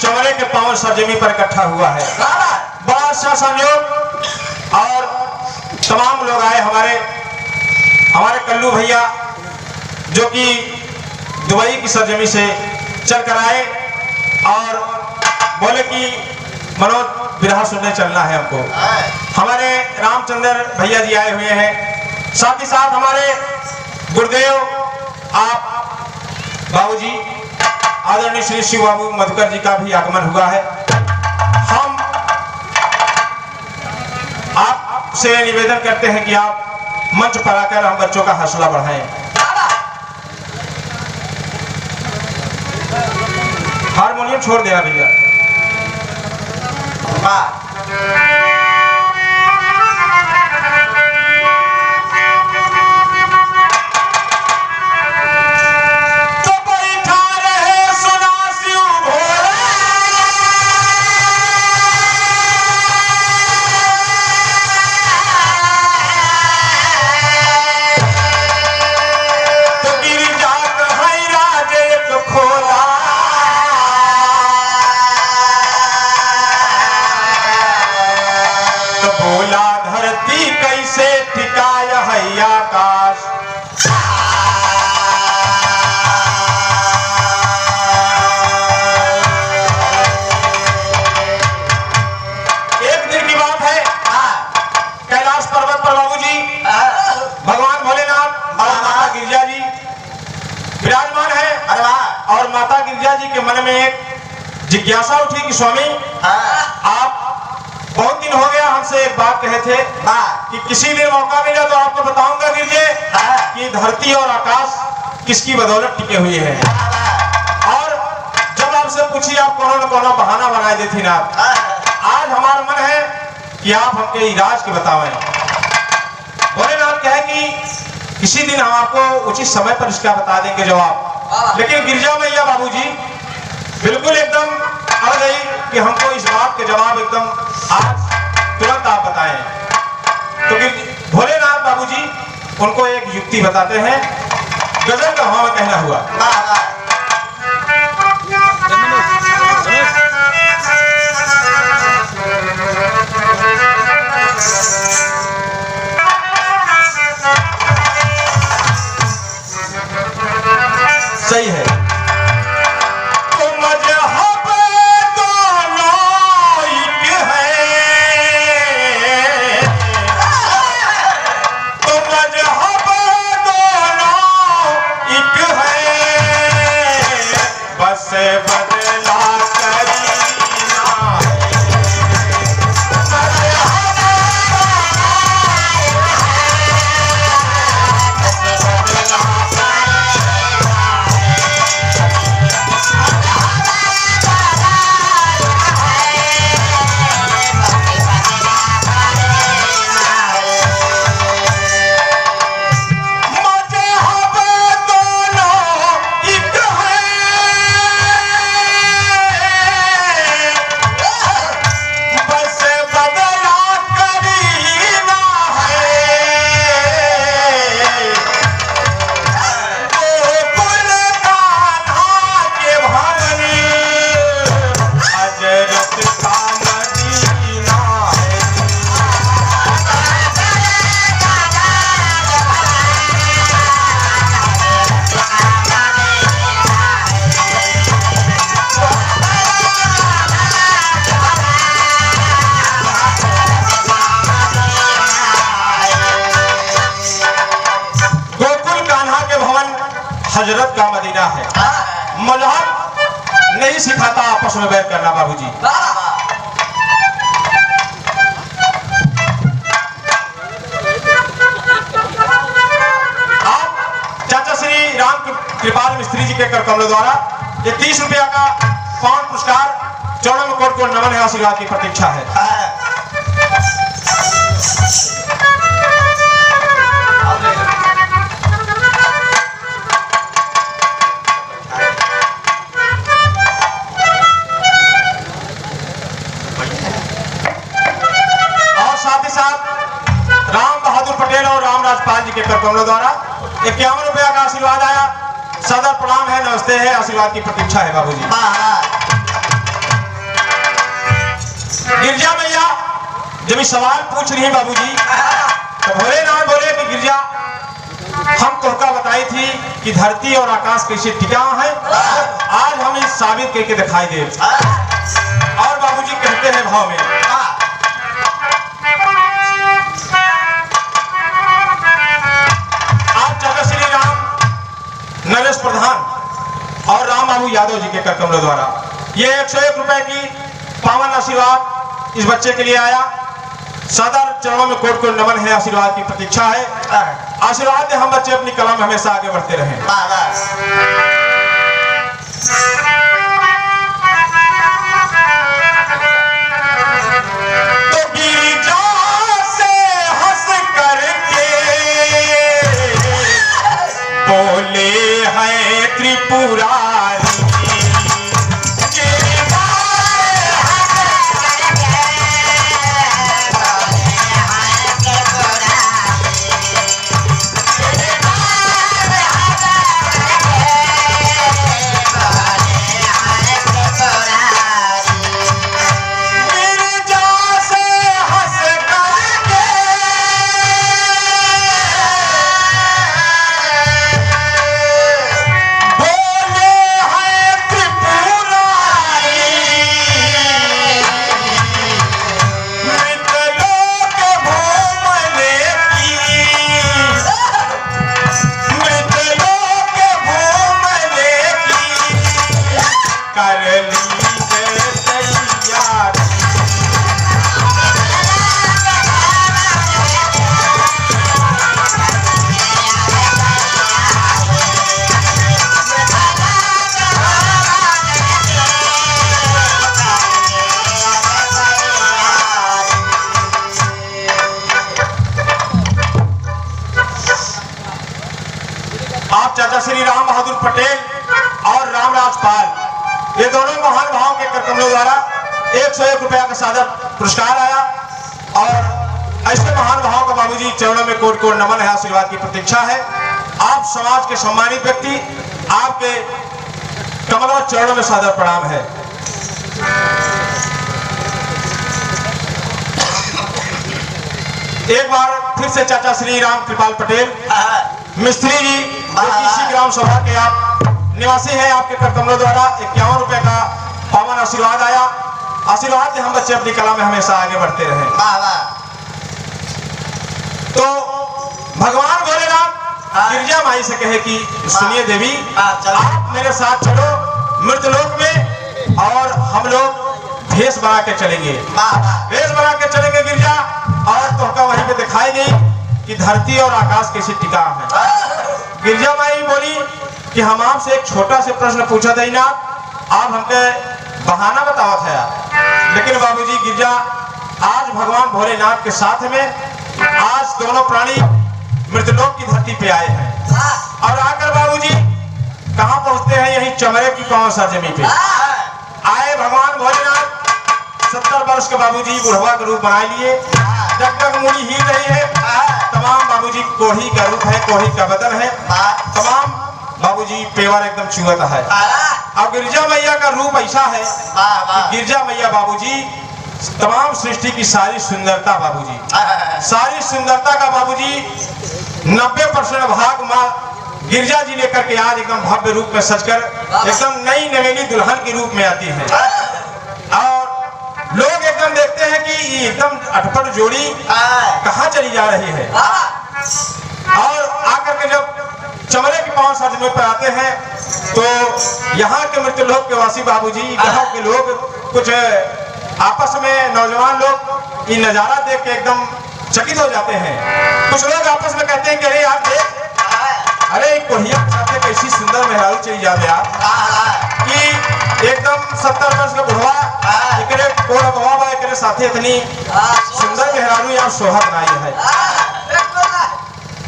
चमड़े के पांव सरजमी पर इकट्ठा हुआ है। बड़ा अच्छा संयोग और तमाम लोग आए। हमारे कल्लू भैया जो कि दुबई की सरजमी से चल कर आए और बोले कि मनोज बिरहा सुनने चलना है हमको। हमारे रामचंद्र भैया जी आए हुए हैं, साथ ही साथ हमारे गुरुदेव आप बाबूजी आदरणीय श्री शिव बाबू मधुकर जी का भी आगमन हुआ है। हम आपसे निवेदन करते हैं कि आप मंच पर आकर हम बच्चों का हौसला बढ़ाएं। हारमोनियम छोड़ देना भैया। और माता गिरिजा जी के मन में एक जिज्ञासा उठी कि स्वामी आप बहुत दिन हो गया हमसे एक बात कहे थे कि किसी दिन मौका मिला तो आपको बताऊंगा गिरजे कि धरती और आकाश किसकी बदौलत टिके हुए हैं। और जब आपसे पूछी आप कोनो न कोनो बहाना बनाए देती ना। आज हमारा मन है कि आप हमके इलाज के बतावें। भोलेनाथ कहे कि किसी दिन हम आपको उचित समय पर इसका बता देंगे जवाब। लेकिन गिरजा मैया बाबूजी बिल्कुल एकदम अड़ गई कि हमको इस बात के जवाब एकदम आज तुरंत आप बताएं। तो भोलेनाथ बाबूजी उनको एक युक्ति बताते हैं। गजल का भाव कहना हुआ। सही है। हजरत का मदीना है। मजहब नहीं सिखाता आपस में बैर करना बाबूजी। आप चाचा श्री राम कृपाल मिस्त्री जी के कर कमलों द्वारा ये 30 रुपया का पावन पुरस्कार चौड़म कोट को नमन है, आशीर्वाद की प्रतीक्षा है। राम बहादुर पटेल और राम राजपाल जी के कर कमलों द्वारा 51 रुपया का आशीर्वाद आया। सदर प्रणाम है, नमस्ते है, आशीर्वाद की प्रतीक्षा है बाबूजी। गिरजा मैया जब इस सवाल पूछ रही है बाबूजी, तो भोलेनाथ बोले कि गिरजा हम तोहका बताई थी कि धरती और आकाश कैसे टिका है, आज हम इस साबित करके दिखाई दे। और बाबूजी कहते हैं भाव में, आप चाचा श्री राम नरेश प्रधान और राम बाबू यादव जी के कर कमलों द्वारा ये 101 रुपए की पावन आशीर्वाद इस बच्चे के लिए आया। सदर चरणों में कोट कोट नमन है, आशीर्वाद की प्रतीक्षा है। आशीर्वाद दे हम बच्चे अपनी कला में हमेशा आगे बढ़ते रहें। तो गिरिजा से हंस करके बोले हैं त्रिपुरारी, चाचा श्री राम बहादुर पटेल और रामराज पाल ये दोनों महान भावों के कर कमलों द्वारा 101 रुपया का सादर पुरस्कार आया। और ऐसे महान भावों का बाबूजी चरणों में कोट कोट नमन है, आशीर्वाद की प्रतीक्षा है। आप समाज के सम्मानित व्यक्ति, आपके कमलों चरणों में सादर प्रणाम है। एक बार फिर से चाचा श्री राम कृपाल पटेल मिस्त्री जी इसी ग्राम सभा के आप निवासी हैं, आपके कर कमलों द्वारा 51 रुपए का पावन आशीर्वाद आया। आशीर्वाद से हम बच्चे अपनी कला में हमेशा आगे बढ़ते रहे। तो भगवान भोलेनाथ गिरजा माई से कहे कि सुनिए देवी, आप मेरे साथ चलो मृतलोक में और हम लोग भेष बना के चलेंगे, भेष बना के चलेंगे गिरजा, और तोहका वहीं पे दिखाई गई कि धरती और आकाश कैसे टिका है। गिरजा माई बोली कि हम आपसे एक छोटा से प्रश्न पूछा था ना, आप हमके बहाना बतावत है। लेकिन बाबूजी गिरजा आज भगवान भोलेनाथ के साथ में आज दोनों प्राणी मृतलोक की धरती पे आए हैं। और आकर बाबूजी कहाँ पहुंचते हैं, यही चमरे की कौन सा जमीन पे आए भगवान भोलेनाथ। 70 वर्ष के बाबूजी बुढ़वा का रूप बना लिए, जगमग मुड़ी ही रही है। तमाम बाबूजी कोढ़ी का रूप है, कोढ़ी का बदन है, तमाम बाबूजी पेवर एकदम चुहता है। अब गिरजा मैया का रूप ऐसा है कि गिरजा मैया बाबूजी तमाम सृष्टि की सारी सुंदरता बाबूजी, सारी सुंदरता का बाबूजी 90% भाग माँ गिरजा जी लेकर के आज एकदम भव्य रूप में सजकर एकदम नई नवेली दुल्हन के रूप में आती है। और लोग एकदम देखते हैं कि एकदम अटपट जोड़ी कहाँ चली जा रही है। और आकर के जब चमड़े की पांव सजमे पर आते हैं तो यहाँ के मृतलोक के वासी बाबूजी, यहाँ के लोग कुछ आपस में नौजवान लोग ये नजारा देख के एकदम चकित हो जाते हैं। कुछ लोग आपस में कहते हैं कि अरे यार देख, अरे कोढ़िया के कैसी सुंदर मेहरारू चली जा रही यार, कि एकदम 70 वर्ष का बुढ़वा एकरे कोड़ बवा एकरे साथे इतनी सुंदर मेहरारू यार सोहत नहीं है।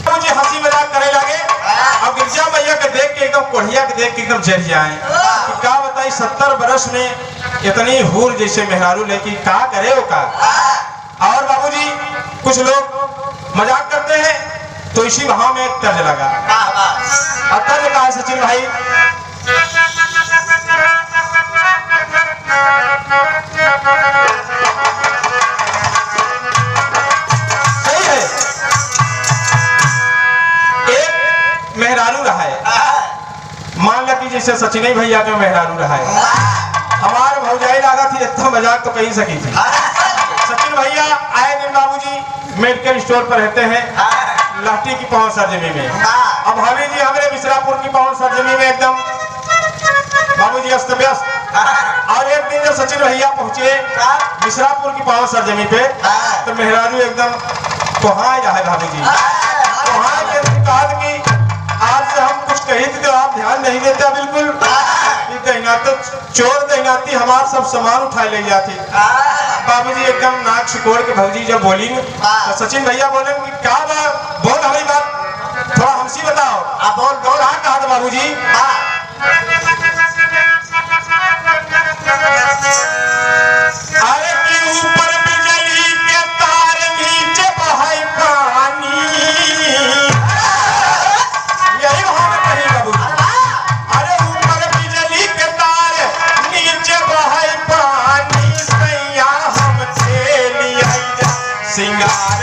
मुझे हंसी मजाक करे लगे। अब गिरजा मैया के देख के एकदम कोढ़िया के देख के एकदम जल जाए कि क्या बताई 70 वर्ष में इतनी हूर जैसे मेहरारू लेके का करे वो का। और बाबूजी कुछ लोग मजाक करते हैं तो इसी भाव में एक तर्ज लगा। अब तर्ज कहा है सचिन भाई, से सचिन भैया के मेहरारू रहा है। हमारे भौजाई लागा थी, इतना मजाक तो कहीं सकी थी। सचिन भैया आए दिन बाबूजी मेडिकल स्टोर पर रहते हैं लाठी की पवन सरजमी में। अब भाभी जी हमारे मिश्रापुर की पवन सरजमी में एकदम बाबूजी अस्त व्यस्त। और एक दिन जब सचिन भैया पहुंचे मिश्रापुर की पवन सरजमी पे तो मेहरारू एकदम कहाँ है भाभी जी, कहाँ के कहा कि आज से हम कुछ कही थी तो आप ध्यान नहीं देते बिल्कुल। तो चोर दहनाती हमारा सब सामान उठा ले जाती। बाबूजी एकदम नाक सिकोड़ के भौजी जब बोली तो सचिन भैया बोले कि क्या बात बोल हमारी बात थोड़ा हमसी बताओ। बोल बोल कहा था बाबूजी। अरे कि ऊपर बिजली के तार नीचे बहाई पानी, यही वहां में कही बाबूजी। अरे ऊपर बिजली के तार नीचे बहाई पानी, सैया हमसे लिया सिंगार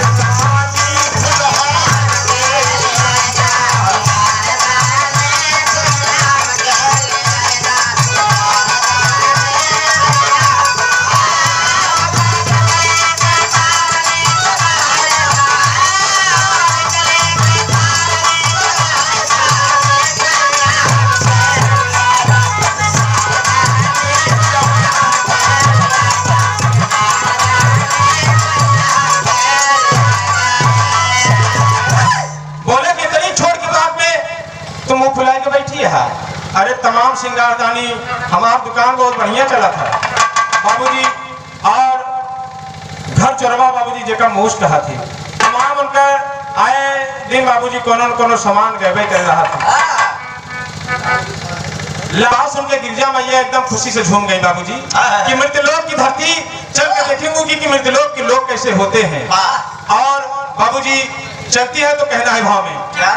फुलाई के बैठी है। अरे तमाम सिंगारदानी हमारा दुकान बहुत बढ़िया चला था बाबूजी। और घर चोरवा बाबूजी जेका मुझ कहा थी तमाम उनका आए दिन बाबूजी कोनो सामान गए कर रहा था। लाश उनके गिरजा मैया एकदम खुशी से झूम गई बाबूजी कि मृतलोक की धरती चल के देखेंगे कि मृतलोक के लोग कैसे होते हैं। और बाबूजी चलती है तो कहना है भाव में क्या?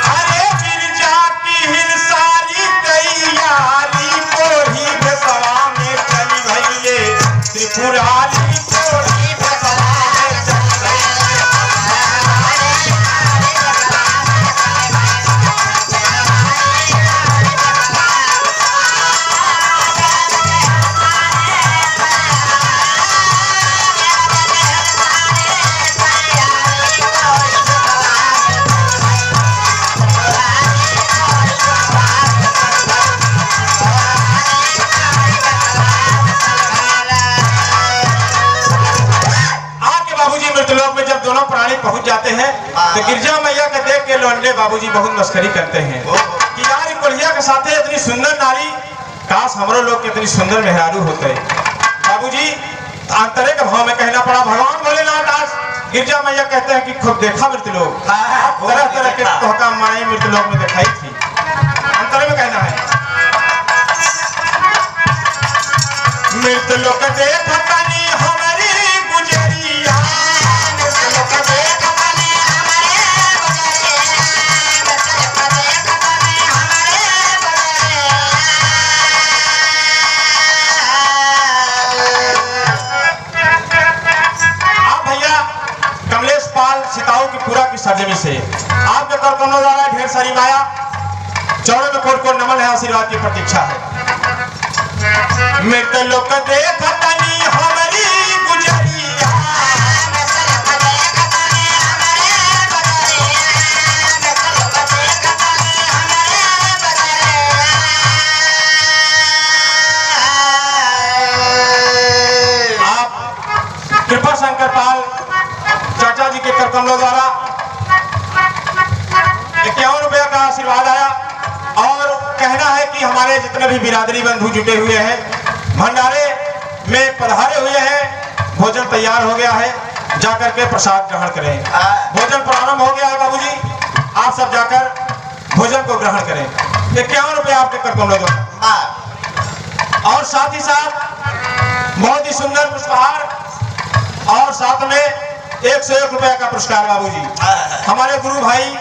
अरे गिरजा की हिंसारी तैयारी को ही बसवा में चली भैये त्रिपुरारी को ही बसवा में चली पहुंच जाते हैं तो गिरजा मैया के देख के लौंडे बाबूजी बहुत मस्करी करते हैं कि यार कोढ़िया के साथे इतनी सुंदर नारी, काश हमरो लोग के इतनी सुंदर मेहरारू होते। बाबूजी अंतरे के भाव में कहना पड़ा भगवान भोलेनाथ। आज गिरजा मैया कहते हैं कि खूब देखा मृतलोक, तरह तरह के तोहका माई मृतलोक में दिखाई थी। अंतरे में कहना है मृतलोक देखा हमारी गुजरिया, सिताओं की पूरा की सरजमी से आपके कर कमलों द्वारा ढेर सारी माया चौड़ों में कोट कोट नमन है, आशीर्वाद की प्रतीक्षा है। मृतलोक देखतनी हमारी गुजरिया, आप कृपा शंकर पाल चाचा जी के कर कमलों द्वारा 51 रुपया का आशीर्वाद आया। और कहना है कि हमारे जितने भी बिरादरी बंधु जुटे हुए हैं भंडारे में पधारे हुए हैं, भोजन तैयार हो गया है, जाकर के प्रसाद ग्रहण करें। भोजन प्रारंभ हो गया है बाबूजी, आप सब जाकर भोजन को ग्रहण करें। 51 रुपया आपके कर कमलों द्वारा। और साथ ही साथ बहुत ही सुंदर पुष्पहार और साथ में 101 रुपया का पुरस्कार बाबूजी हमारे गुरु भाई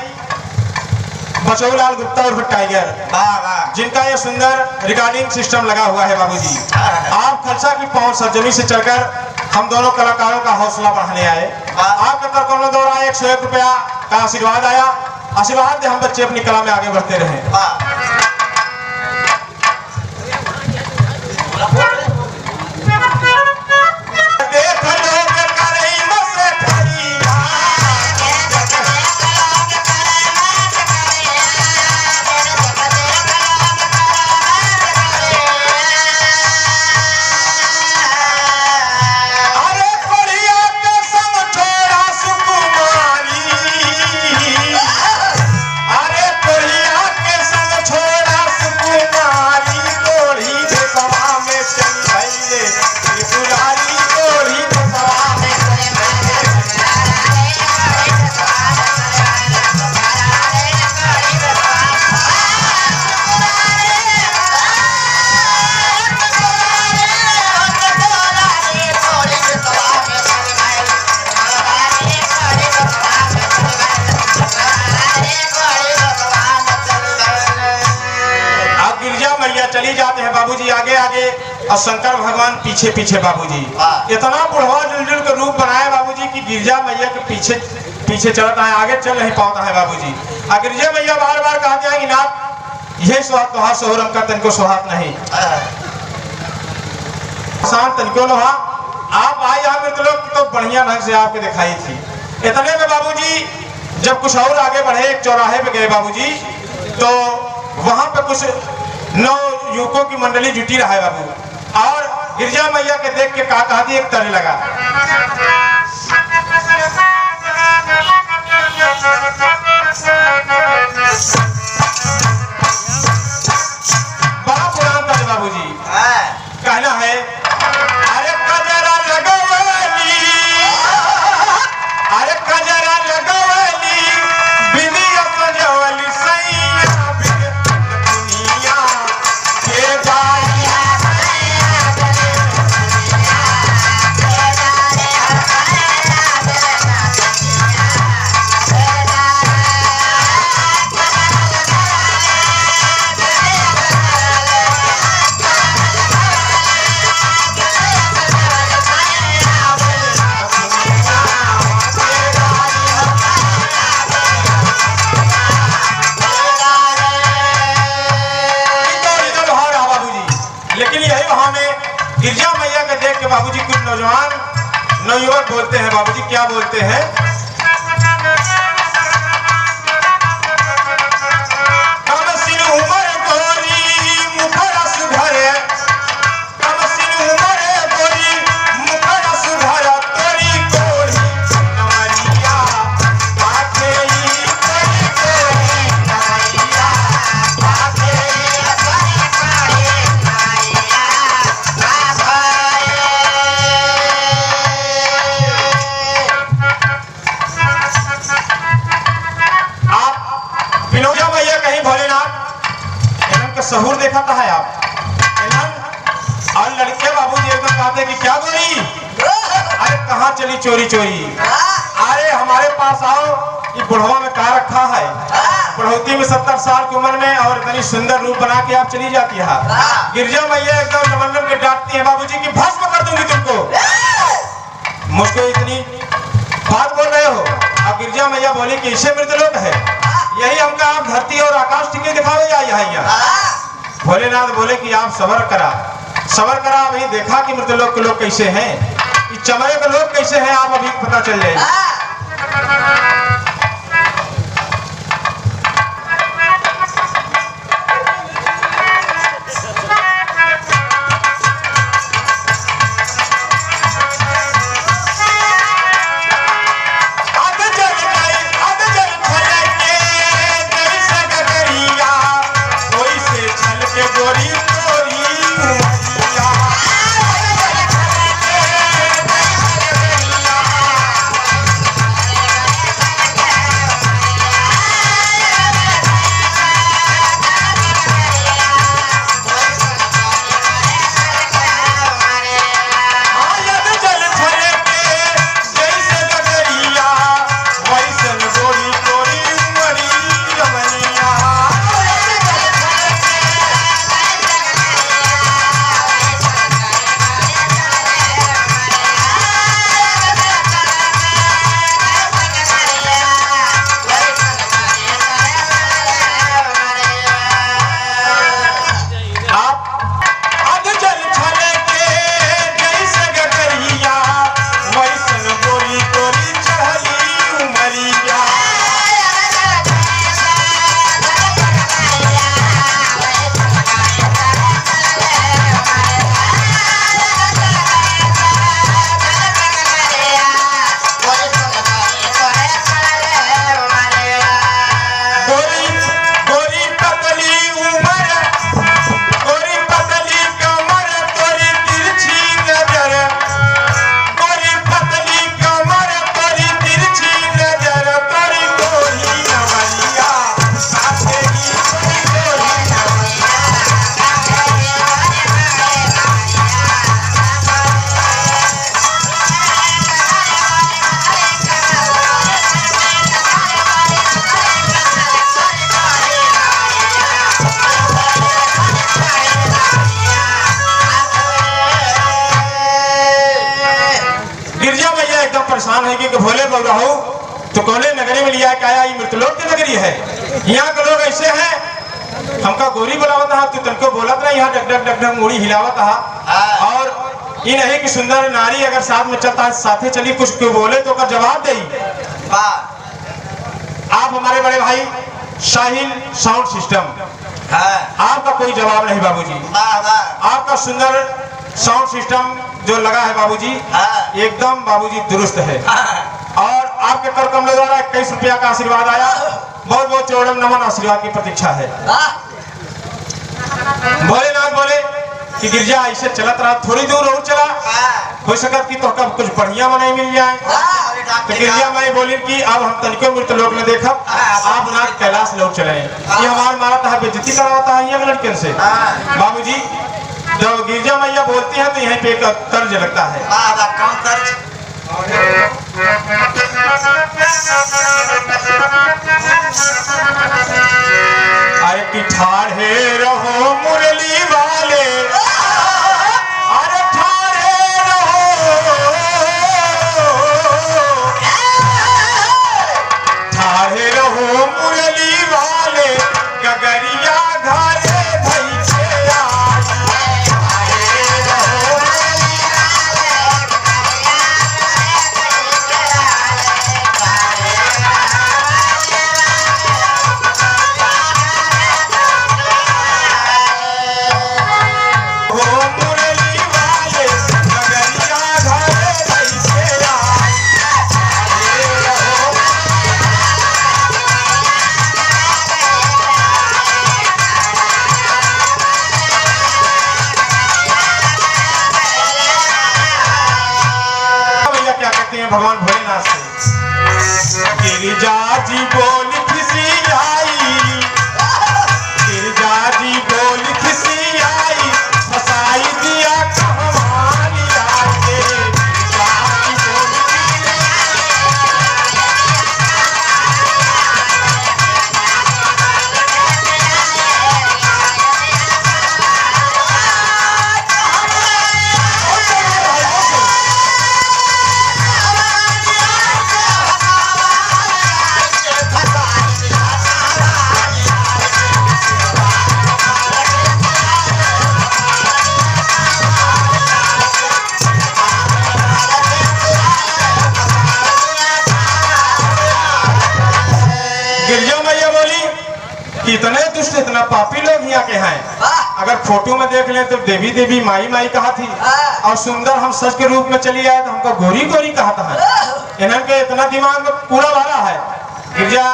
बचौलाल गुप्ता और टाइगर, जिनका ये सुंदर रिकॉर्डिंग सिस्टम लगा हुआ है बाबूजी। आप खलसा की पहुंच सरजमी से चलकर हम दोनों कलाकारों का हौसला बढ़ाने आए। आपके तरफ में दौड़ा 101 रुपया का आशीर्वाद आया। आशीर्वाद दे हम बच्चे अपनी कला में आगे बढ़ते रहे। चली जाते हैं बाबूजी आगे आगे और शंकर भगवान पीछे पीछे। बाबूजी इतना बुढ़वा जुलजुल के रूप बनाए बाबूजी कि गिरजा मैया के पीछे पीछे चलता है, आगे चल नहीं पाता है बाबूजी। और गिरजा मैया बार बार कहते हैं कि नाथ यही सुहाग तो सोहरम का तनको सुहाग नहीं शांत तनको लोहा आप आए यहाँ में तो बढ़िया ढंग से आपके दिखाई थी। इतने में बाबूजी जब कुछ और आगे बढ़े एक चौराहे पे गए बाबूजी तो वहां पे कुछ 9 युवकों की मंडली जुटी रहा है बाबू। और गिरजा मैया के देख के कहा एक तरह लगा। बड़ा पुराना तरह बाबूजी कहना है अरे कजरा लगवली, अरे कजरा लगवली बिंदिया सजवली सैया दुनिया के बाया गिरजा मैया के देख के बाबूजी कुछ नौजवान नौयुवक बोलते हैं बाबूजी क्या बोलते हैं कम सिन उमर गोरी मुखरा सुधर, कम सिन उमर गोरी मुखरा सुधर तोरी गोरी नवरिया बाटे ई तोरी गोरी नवरिया बाटे ई तोरी गोरी नवरिया। सहूर देखा था है आप और लड़के बाबूजी एकदम कहते कि क्या गोरी अरे कहाँ चली चोरी चोरी, अरे हमारे पास आओ कि बुढ़वा में क्या रखा है। बुढ़ौती में 70 साल की उम्र में और इतनी सुंदर रूप बना के आप चली जाती है। गिरजा मैया एकदम लमन के डांटती है बाबूजी की भस्म कर दूंगी तुमको, मुझको इतनी बात बोल रहे हो। अब गिरजा मैया बोली कि इससे मृतलोक है, यही हमका आप धरती और आकाश टिके दिखावे यहाँ। भोलेनाथ बोले कि आप सबर करा अभी देखा कि मृतलोक के लोग कैसे हैं, चमड़े के लोग कैसे हैं आप अभी पता चल जाएगा। परेशान है कि भोले बोल रहा हूँ तो कौले नगरी में लिया क्या ये मृतलोक की नगरी है। यहाँ के लोग ऐसे हैं, हमका गोरी बुलावत है तो तुमको बोलत नहीं, यहाँ डग डग डग डग मुड़ी हिलावत है। और ये नहीं कि सुंदर नारी अगर साथ में चलता है साथे चली कुछ क्यों बोले तो कर जवाब दे। आप हमारे बड़े भाई साहिल साउंड सिस्टम आपका कोई जवाब नहीं बाबूजी। आपका सुंदर साउंड सिस्टम जो लगा है बाबूजी एकदम बाबूजी दुरुस्त है। और आपके कर कमलों द्वारा 21 रुपया का आशीर्वाद आया। बहुत बहुत चौड़म नमन आशीर्वाद की प्रतीक्षा है। भोलेनाथ बोले कि गिरजा ऐसे चलत रहा, थोड़ी दूर और चला हो सकत कि तो कुछ बढ़िया मनाई मिल जाए। तो गिरजा माई बोली कि अब हम तनिको मृत लोग ने देखा, आप ना कैलाश लोग चले। ये हमारे मारा था बेइज्जती करवाता है ये लड़के से। बाबूजी जब गिरजा मैया बोलती है तो यहीं पे एक तर्ज लगता है। अरे कि ठाढ़े रहो मुरली वाले, अरे ठाढ़े रहो, ठाढ़े रहो मुरली वाले, गगरिया घरे भगवान भोलेनाथ से गिरिजा जी बोल खिसी आई, गिरिजा जी बोल खिसी आई, फसाई दिया कहानी आके। गिरिजा जी बोल इतने दुष्ट इतना पापी लोग यहाँ के हैं। अगर फोटो में देख लें तो देवी देवी माई माई कहा थी, और सुंदर हम सच के रूप में चली आए तो हमको गोरी गोरी कहा था। इनके इतना दिमाग में पूरा वाला है। गिरजा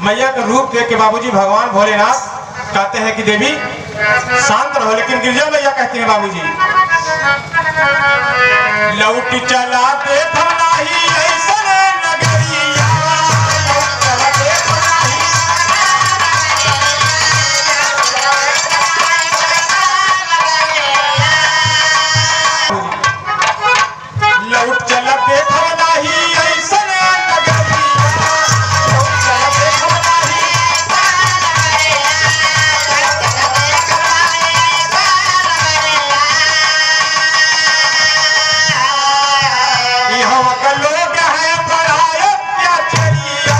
मैया का रूप देख के बाबूजी भगवान भोलेनाथ कहते हैं कि देवी शांत रहो, लेकिन गिरजा मैया कहती है बाबूजी लौट चला दे फनाही ऐसने नगरिया, लौट चला दे फनाही, लौट चला दे फनाही ऐसने नगरिया, लौट चला दे फनाही, यहाँ का लोग है पढ़ाए क्या चलिया,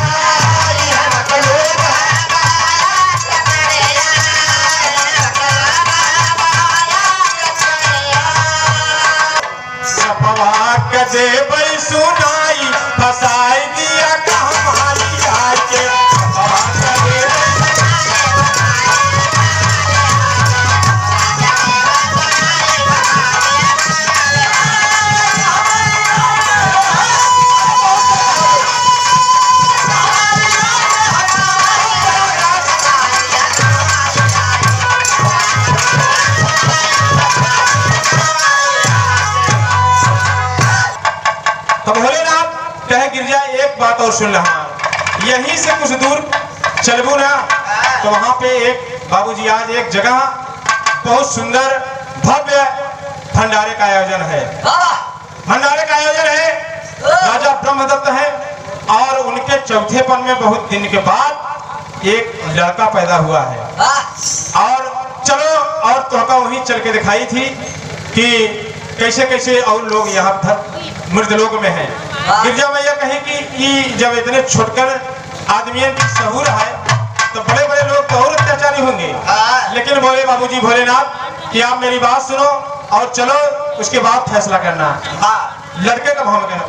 यहाँ का लोग सपवा कदे बई सुनाई, फसाई दिया कहानी आके। सपवा कदे तो भोलेनाथ कहे गिरजा एक बात और सुन रहा, यहीं से कुछ दूर चलबू ना तो वहां पे एक बाबूजी आज एक जगह बहुत सुंदर भव्य भंडारे का आयोजन है। भंडारे का आयोजन है, राजा ब्रह्मदत्त है और उनके चौथेपन में बहुत दिन के बाद एक लड़का पैदा हुआ है। और चलो और तो वहीं चल के दिखाई थी कि कैसे कैसे और लोग यहाँ मृतलोक में हैं। गिरजा मैया कही कि ये जब इतने छोटकर आदमियों की सहूर है तो बड़े बड़े लोग तो और अत्याचारी होंगे, लेकिन बोले बाबूजी भोलेनाथ कि आप मेरी बात सुनो और चलो, उसके बाद फैसला करना। लड़के का भाव कहना,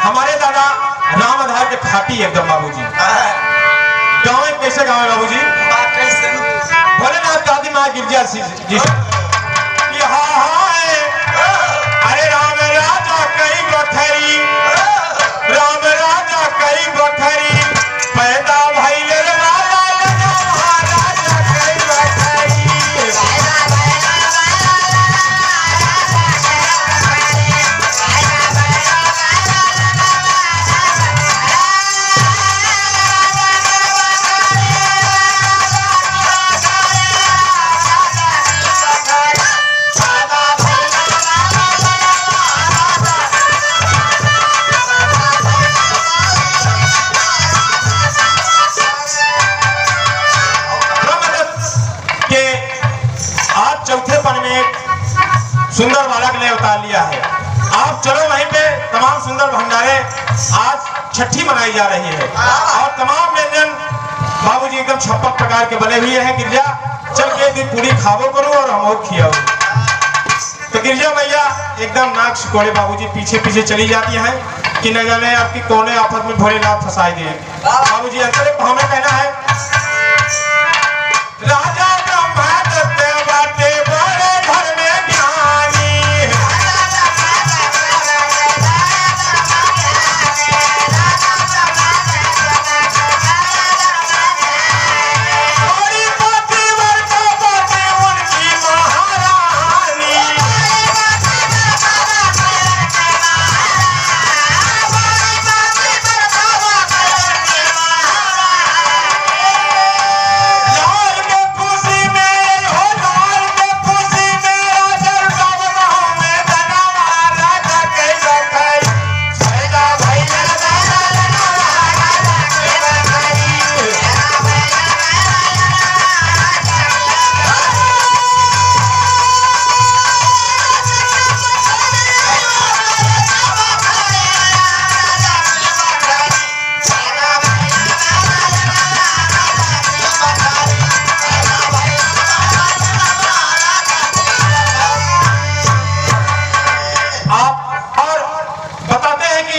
हमारे दादा राम आधार के खाटी एकदम बाबूजी। गाँव में कैसे गाँव है बाबूजी? भोलेनाथ दादी माँ गिरजा जी अरे राम राजा कई बखरी, राम राजा कई बखरी पैदा भइल राजा राजा कई बखरी। चौथे पन में एक सुंदर बालक ने उतार लिया है। आप चलो वहीं पे, तमाम सुंदर भंडारे आज छठी मनाई जा रही है और तमाम व्यंजन बाबूजी एकदम 56 प्रकार के बने हुए हैं। गिरजा चल के भी पूरी खावो करो और हम खियाओ। तो गिरजा मैया एकदम नाक सिकोड़े बाबूजी पीछे पीछे चली जाती हैं कि न जाने आपकी कोने आफत में भोलेनाथ फंसाई दिए। बाबूजी अंतर एक हमें कहना है,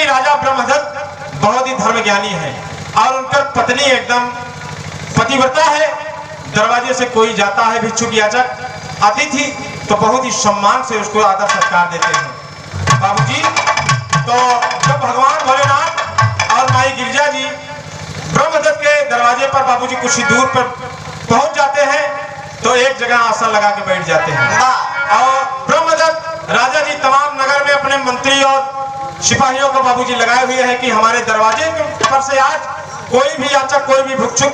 राजा बहुत ही धर्म ज्ञानी है और उनका पत्नी एकदम पतिव्रता है। दरवाजे से कोई जाता है भिक्षुक याचक अतिथि तो बहुत ही सम्मान से उसको आदर सत्कार देते हैं बाबूजी। तो जब भगवान भोलेनाथ और माई गिरजा जी ब्रह्मदत्त के दरवाजे पर बाबूजी कुछ ही दूर पर पहुंच जाते हैं तो एक जगह आसन लगा के बैठ जाते हैं और ब्रह्मदत्त राजा जी तमाम नगर में अपने मंत्री और सिपाहियों को बाबूजी लगाए हुए हैं कि हमारे दरवाजे पर से आज कोई भी याचक कोई भी भिक्षुक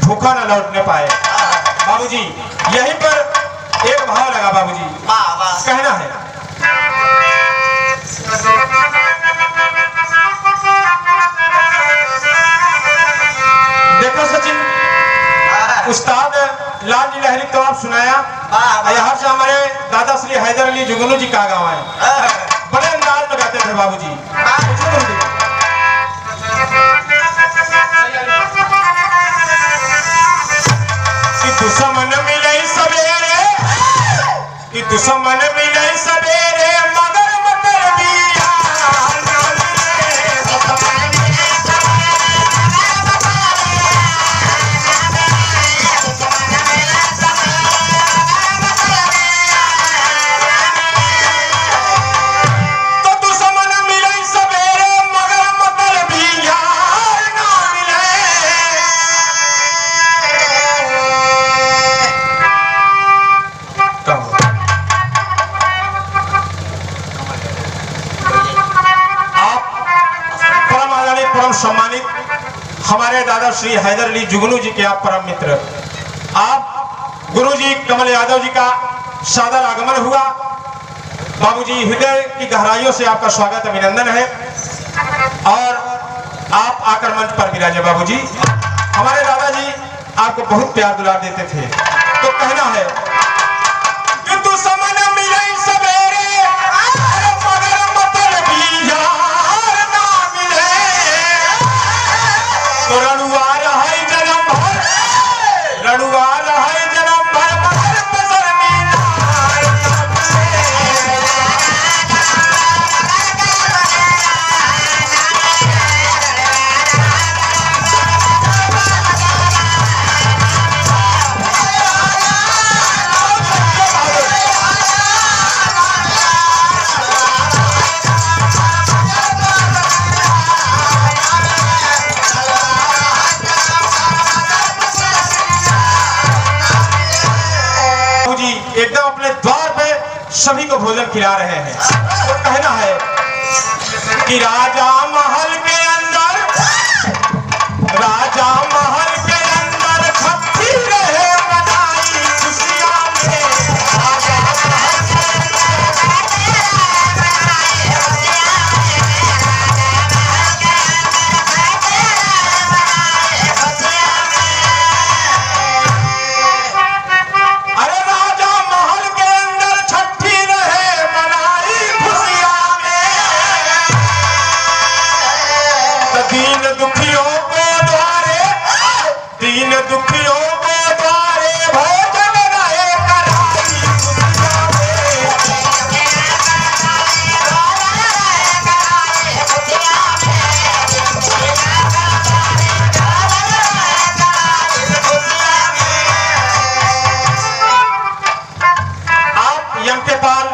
भूखा न लौटने पाए। बाबूजी यहीं पर एक भाव लगा बाबूजी कहना है, देखो सचिन उस्ताद लाल जी लहरी तो आप सुनाया, यहाँ से हमारे दादा श्री हैदर अली जुगनू जी का गाँव है, बड़े अंदाज में गाते थे बाबूजी। कि दुश्मन मिले सवेरे, कि दुश्मन मिले सवेरे मगर मगर बिया सम्मानित हमारे दादा श्री हैदर अली जुगनू जी के आप परम मित्र, आप गुरु जी कमल यादव जी का सादर आगमन हुआ। बाबूजी हृदय की गहराइयों से आपका स्वागत अभिनंदन है और आप आकर मंच पर विराजे। बाबूजी हमारे दादाजी आपको बहुत प्यार दुलार देते थे। तो कहना है लड़ुआ रहे जन्म भर मगर बेशर्मी ना एकदम अपने द्वार पे सभी को भोजन खिला रहे हैं। तो कहना है कि राजा महल के अंदर छपी रहे बनाई खुशियां में दीन दुखियों को द्वारे भोजन रहे कराई खुशियां में। आप यम के पाल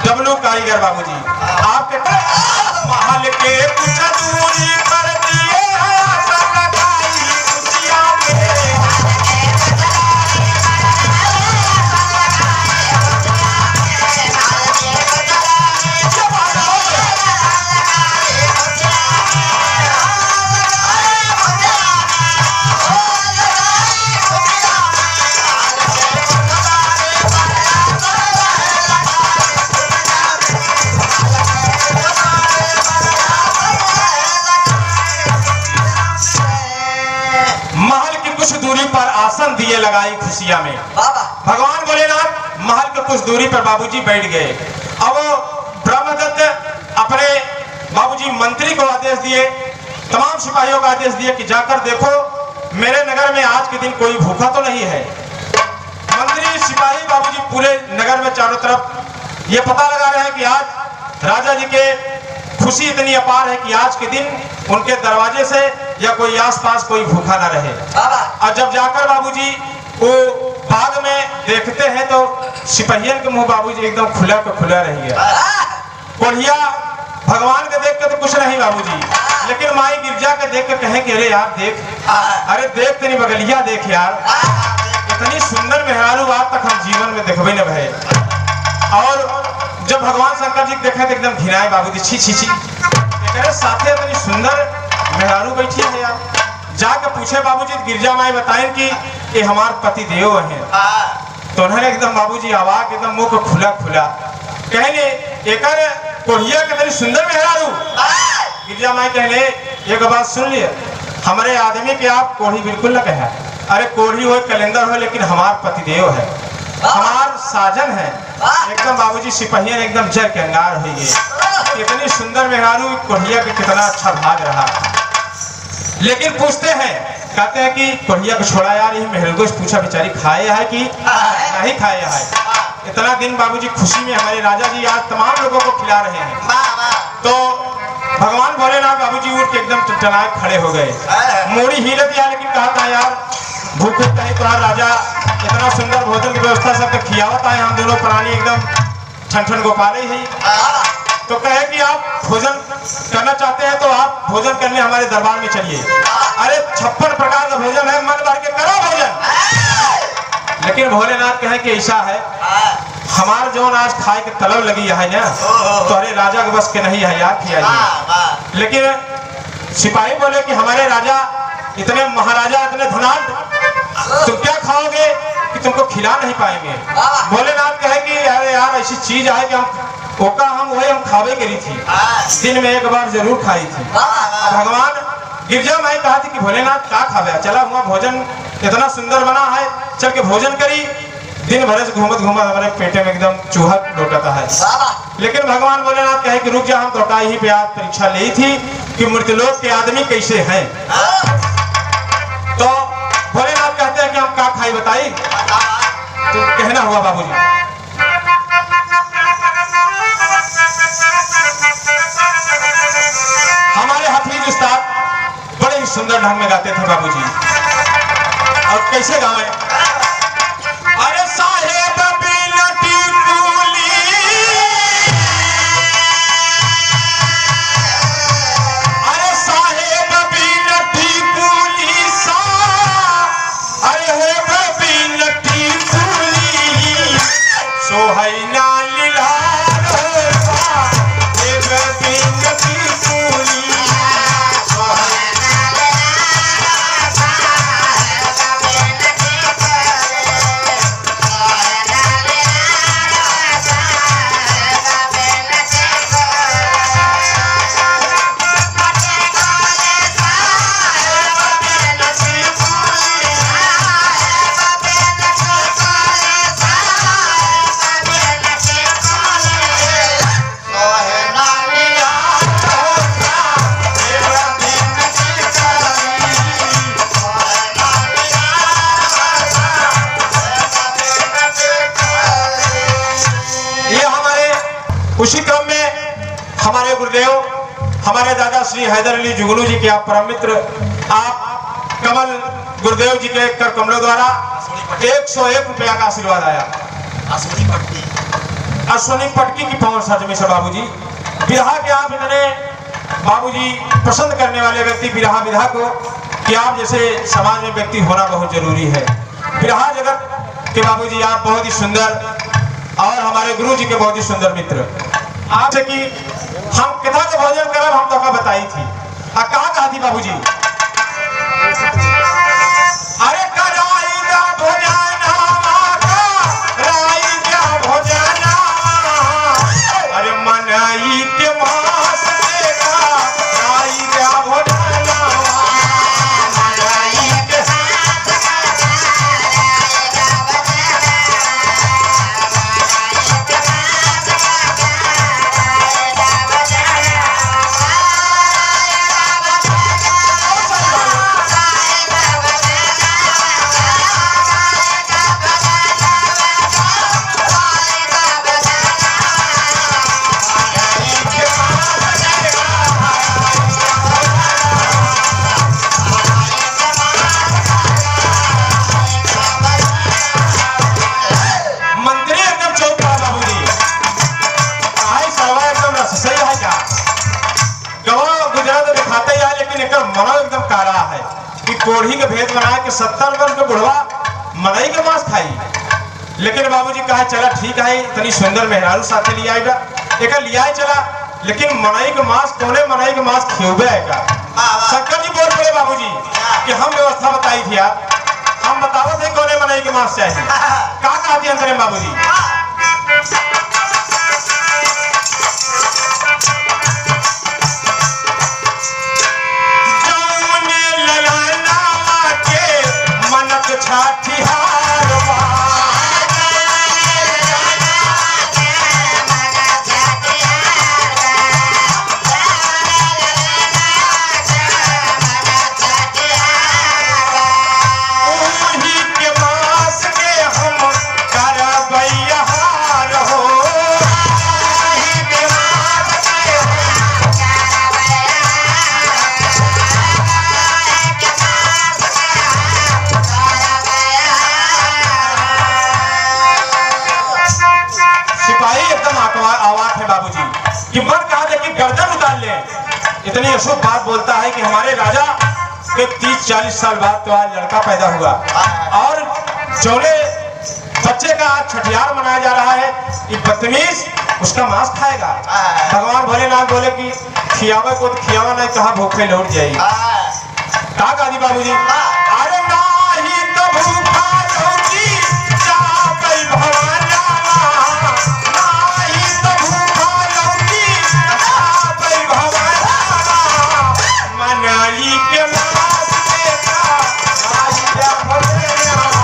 डब्लू कारीगर बाबूजी आपके महल के कुछ दूरी पर दिए दूरी पर आसन दिए लगाई खुशियां में। भगवान भोलेनाथ महल के कुछ दूरी पर बाबूजी बैठ गए। अब ब्रह्मदत्त अपने बाबूजी मंत्री को आदेश दिए, तमाम सिपाहियों को आदेश दिए कि जाकर देखो मेरे नगर में आज के दिन कोई भूखा तो नहीं है। मंत्री सिपाही बाबूजी पूरे नगर में चारों तरफ ये पता लगा रहे हैं कि आज राजा जी के खुशी इतनी अपार है कि आज के दिन उनके दरवाजे से या कोई आसपास कोई भूखा ना रहे। और जब जाकर बाबूजी वो बाग में देखते हैं तो सिपाहियन के मुंह बाबूजी एकदम खुला का खुला रह गया। कोढ़िया भगवान के देख के तो कुछ नहीं बाबूजी, लेकिन माई गिरजा के देख के कहें कि अरे यार देख, अरे देख तेरी बगलिया देख यार, इतनी सुंदर मेहरारू आज तक हम जीवन में देखबे न भय। और जब भगवान शंकर जी देखे तो एकदम घिनाए बाबूजी, छी छी छी, साथे इतनी सुंदर मेहरारू बैठी है यार। जाके पूछे बाबूजी गिरजा माई बताएं कि ये हमारे पति देव हैं। तो उन्होंने एकदम बाबूजी आवाज एकदम मुंह को खुला खुला कहने एकर कोढ़िया कितनी सुंदर मेहरारू। गिरजा माई कहने एक बात सुन लिए, हमारे आदमी के आप कोढ़ी बिल्कुल न कहे। अरे कोढ़ी हो कैलेंडर हो लेकिन हमार पति देव है, हमार साजन है। एकदम बाबूजी सिपाहियन एकदम जर के अंगार हो गए। इतनी सुंदर मेहरारू कोढ़िया के कितना अच्छा भाग रहा। लेकिन पूछते हैं, कहते हैं कि कोढ़िया को छोड़ा यार, ये मेहरारू से पूछा बेचारी खाए है कि नहीं खाए है। इतना दिन बाबूजी खुशी में हमारे राजा जी आज तमाम लोगों को खिला रहे हैं। तो भगवान भोलेनाथ बाबूजी उठ के एकदम टटनाए खड़े हो गए। मोड़ी हीलत दिया लेकिन कहा था यार भूख नहीं तो राजा इतना सुंदर भोजन की व्यवस्था सबको खियावत है, हम दोनों प्राणी एकदम ठन ठन गोपाले ही। तो कहे कि आप भोजन करना चाहते हैं तो आप भोजन करने हमारे दरबार में चलिए। अरे 56 प्रकार का भोजन है, मन भर के करो भोजन। लेकिन भोलेनाथ कहे कि ऐसा है हमार जो आज खाए के तलब लगी है ना, तो अरे राजा के बस के नहीं है यार खियाइए। लेकिन सिपाही बोले कि हमारे राजा इतने महाराजा इतने धनाढ़, तुम क्या खाओगे कि तुमको खिला नहीं पाएंगे। भोलेनाथ कहे कि अरे यार ऐसी चीज है कि हम वही खावे करी थी, दिन में एक बार जरूर खाई थी। भगवान गिरजा माई कहा थी कि भोलेनाथ क्या खावे, चला हुआ भोजन इतना सुंदर बना है, चल के भोजन करी। दिन भर से घूमत घूमत हमारे पेटे में एकदम चूहा लौटता है। लेकिन भगवान भोलेनाथ कहे कि रुक जा, हम तो ही पे आज परीक्षा ली थी कि मृतलोक के आदमी कैसे हैं। तो भोलेनाथ कहते हैं कि हम क्या खाई बताई तो कहना हुआ बाबूजी। हमारे हफीज उस्ताद बड़े ही सुंदर ढंग में गाते थे बाबूजी। और कैसे गावे? अरे साहेब बिलटी कूली, अरे साहेब बिलटी कूली सा, अरे हो बिलटी कूली सोहैना लीलार होगा, हे बिलटी कूली उसी क्रम में हमारे गुरुदेव हमारे दादा श्री हैदर अली जुगनू जी के आप परम मित्र आप कमल गुरुदेव जी के कर कमलों द्वारा 101 रुपया का आशीर्वाद आया। अश्वनी पटकी की पावन सजमे से बाबूजी बिरहा के आप इतने बाबूजी पसंद करने वाले व्यक्ति बिरहा विधा को कि आप जैसे समाज में व्यक्ति होना बहुत जरूरी है। बिरहा जगत के बाबूजी आप बहुत ही सुंदर और हमारे गुरु जी के बहुत ही सुंदर मित्र आपसे कि हम कथा के भोजन करब हम तो का बताई थी कहा थी बाबूजी। अरे कराई दा भोजना कराई दा भोजना, अरे मनाई के मास देगा कराई दा भोजना, मनाई के मना एकदम काला है कि कोढ़ी के भेद बना के 70 वर्ष के बुढ़वा मनई के मांस खाई। लेकिन बाबूजी कहा चला ठीक है इतनी सुंदर मेहरारू साथे लिया आएगा एक लिया चला, लेकिन मनई के मांस कोने मनई के मांस खेबे आएगा। शंकर जी बोल पड़े बाबूजी कि हम व्यवस्था बताई थी आप हम बताओ थे कोने मनई के मांस चाहिए का कहती अंतरे बाबूजी। बाबूजी कि मन कहा कि गर्दन उतार ले, इतनी अशुभ बात बोलता है कि हमारे राजा के 30-40 साल बाद तो आज लड़का पैदा हुआ और चौले बच्चे का आज छठियार मनाया जा रहा है, ये बदतमीज उसका मांस खाएगा। भगवान भोलेनाथ बोले कि खियावे को तो खियावा नहीं कहा भूखे लौट जाएगी। कहा गादी बाबूजी अरे नाही तो भूखा लौटी जावई भवाना, नाही तो भूखा लौटी जावई भवाना, मनाई के मांस देता राजा भोलेनाथ।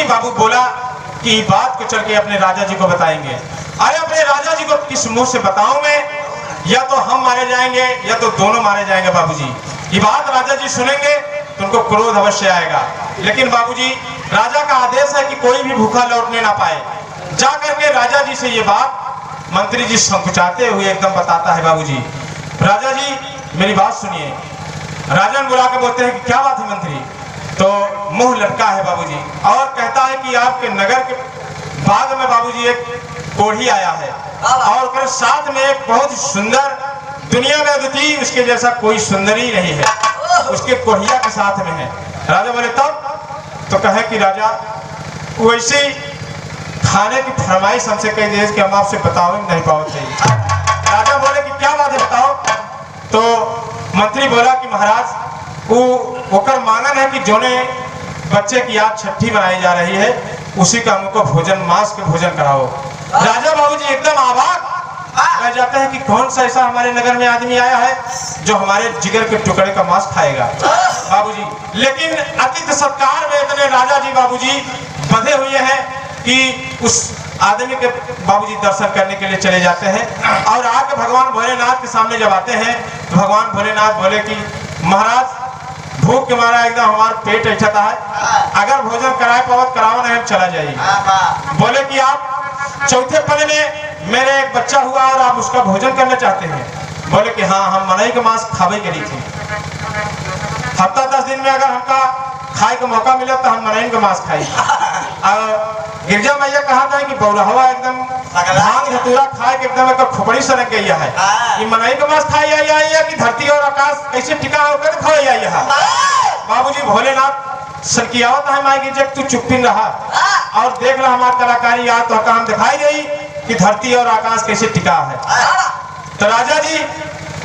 मंत्री बाबू बोला कि बात को चल के अपने राजा जी को बताएंगे। अरे अपने राजा जी को किस मुंह से बताऊं मैं, या तो हम मारे जाएंगे या तो दोनों मारे जाएंगे बाबूजी। ये बात राजा जी सुनेंगे तो उनको क्रोध अवश्य आएगा, लेकिन बाबूजी राजा का आदेश है कि कोई भी भूखा लौटने ना पाए। जा करके राजा जी से ये बात मंत्री जी संकुचाते हुए एकदम बताता है, बाबूजी राजा जी मेरी बात सुनिए। राजन बुला के बोलते हैं कि क्या बात है मंत्री, तो मुंह लटका है बाबूजी और कहता है कि आपके नगर के बाग में बाबूजी एक कोढ़ी आया है और साथ में एक बहुत सुंदर, दुनिया में अद्वितीय उसके जैसा कोई सुंदरी नहीं है, उसके कोढ़िया के साथ में है। राजा बोले तब, तो कहे कि राजा वैसे खाने की फरमाइश हमसे कह दे कि हम आपसे बताओ नहीं पाओ चाहिए। राजा बोले कि क्या बात है बताओ। तो मंत्री बोला कि महाराज वो होकर मांगन है कि जोने बच्चे की आज छठी मनाई जा रही है उसी का हमको भोजन, मांस के भोजन कराओ। राजा बाबूजी एकदम आबाद रह जाते हैं कि कौन सा ऐसा हमारे नगर में आदमी आया है जो हमारे जिगर के टुकड़े का मांस खाएगा बाबूजी। लेकिन अतिथि सत्कार में इतने राजा जी बाबूजी बंधे हुए हैं कि उस आदमी के बाबूजी दर्शन करने के लिए चले जाते हैं और आके भगवान भोलेनाथ के सामने जब आते हैं तो भगवान भोलेनाथ बोले कि महाराज भूख के मारा एकदम हमारा पेट ऐठता है, अगर भोजन कराए पावत कराओ नहीं हम चला जाइए। बोले कि आप चौथे पल में मेरे एक बच्चा हुआ और आप उसका भोजन करना चाहते हैं। बोले कि हाँ हम मनई के मांस खावे के लिए थे, हफ्ता 10 दिन में अगर हमका खाए का मौका मिला तो हम मनई के मांस खाई। गिरजा मैया कहा था कि बौरहवा एकदम भांग धतूरा खाए के एकदम एक खोपड़ी सरक गई है कि मनई के मांस खाई आई है कि धरती और आकाश कैसे टिका होकर खाई आई है। बाबूजी भोलेनाथ सनकियावत है माई की जब तू चुप्पी रहा और देख रहा हमारी कलाकारी आज तो काम दिखाई गई कि धरती और आकाश कैसे टिका है। तो राजा जी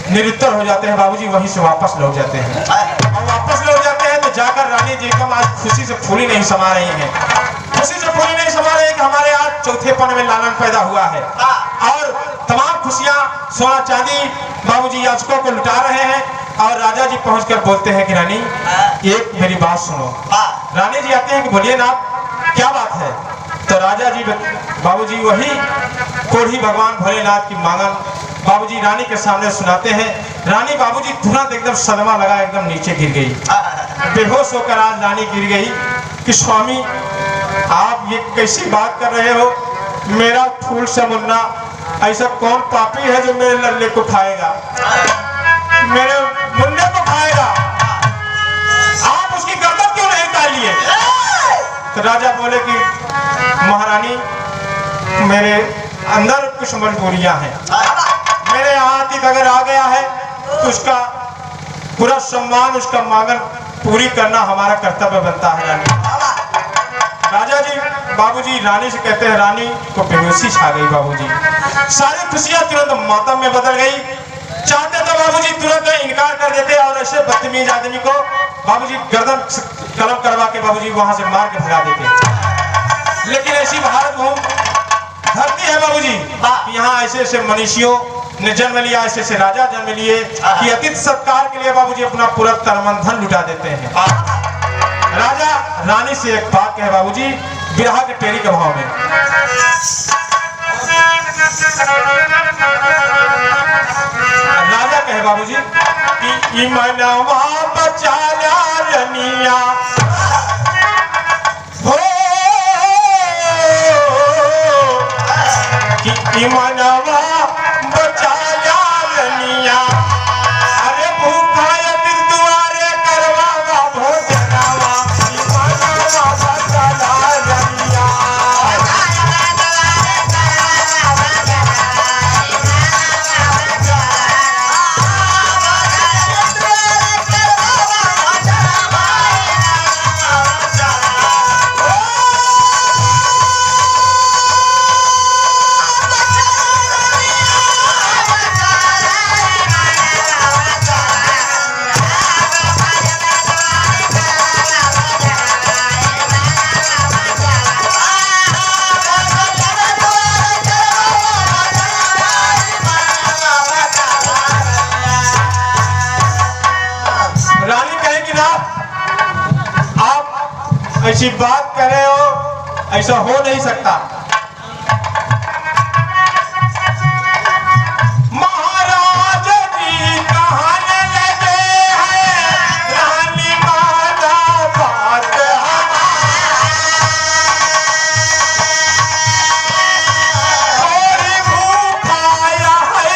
निरुत्तर हो जाते हैं बाबूजी, वहीं से वापस लौट जाते हैं और वापस लौट जाते हैं तो जाकर रानी जी एकदम आज खुशी से फूली नहीं समा रही हैं, खुशी से फूली नहीं समा रही कि हमारे आज चौथे पन में लालन पैदा हुआ है और तमाम खुशियां सोना चांदी बाबूजी याचकों को लुटा रहे हैं। और राजा जी पहुंचकर बोलते हैं कि रानी एक मेरी बात सुनो। रानी जी आते हैं कि बोलिए ना क्या बात है। तो राजा जी बाबूजी वही कोढ़ी भगवान भोलेनाथ की मांगन बाबूजी रानी के सामने सुनाते हैं। रानी बाबूजी तुरंत एकदम सदमा लगा एकदम नीचे गिर गई, बेहोश होकर आज रानी गिर गई कि स्वामी आप ये कैसी बात कर रहे हो, मेरा फूल से मुन्ना ऐसा कौन पापी है जो मेरे लल्ले को खाएगा, मेरे मुन्ने को खाएगा, आप उसकी गर्दन क्यों नहीं काट लिए। तो राजा बोले कि महारानी मेरे अंदर कुछ मजबूरियां हैं, मेरे यहाँ अतिथ अगर आ गया है तो उसका पूरा सम्मान, उसका मांगन पूरी करना हमारा कर्तव्य बनता है। रानी राजा जी बाबूजी रानी से कहते हैं, रानी को बेहोशी छा गई बाबूजी, सारी खुशियां तुरंत मातम में बदल गई। चाहते तो बाबूजी तुरंत इनकार कर देते और ऐसे बदतमीज आदमी को बाबूजी गर्दन कलम करवा के बाबूजी वहां से मार के भगा देते। लेकिन ऐसी भारत भूमि धरती है बाबूजी, यहाँ ऐसे ऐसे मनीषियों ने जन्म लिया, ऐसे ऐसे राजा जन्म लिए कि अतिथि सत्कार के लिए बाबूजी अपना पूरा तन धन लुटा देते हैं। राजा रानी से एक बात कहे बाबूजी बिरहा के टेरी के भाव में, राजा कहे बाबूजी कि मनवा बचा रनिया हो कि मनवा बचा रनिया, अरे भूखा दिल दुआरे करवावा भोजनावा, मनवा बचा रनिया। ऐसी बात कर रहे हो ऐसा हो नहीं सकता। महाराज जी कहने लगे हैं रानी माना बात हमारी, भूखाया है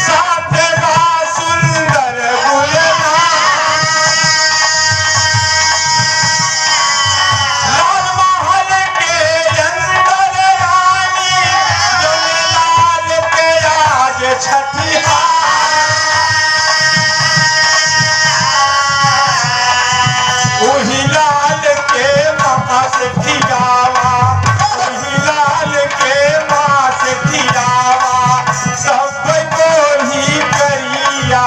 साथ बा सुंदर गुलना, लाल महल के अंदर रानी जमलाल के आज छठिया, वही लाल के माँ से खिलावा, वही लाल के माँ से खिलावा, सबको ही करिया।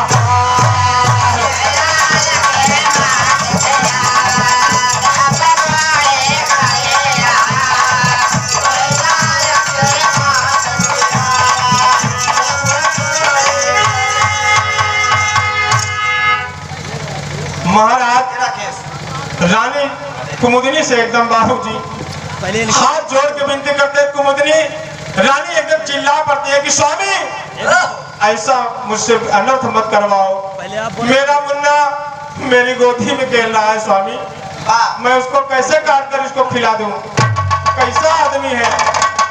महाराज रानी कुमुदनी से एकदम बाबूजी हाथ जोड़ के विनती करते हैं। कुमुदनी रानी एकदम चिल्ला पड़ती है कि स्वामी ऐसा मुझसे अनर्थ मत करवाओ, मेरा मुन्ना मेरी गोदी में खेल रहा है स्वामी, मैं उसको कैसे काट कर इसको खिला दूं? कैसा आदमी है,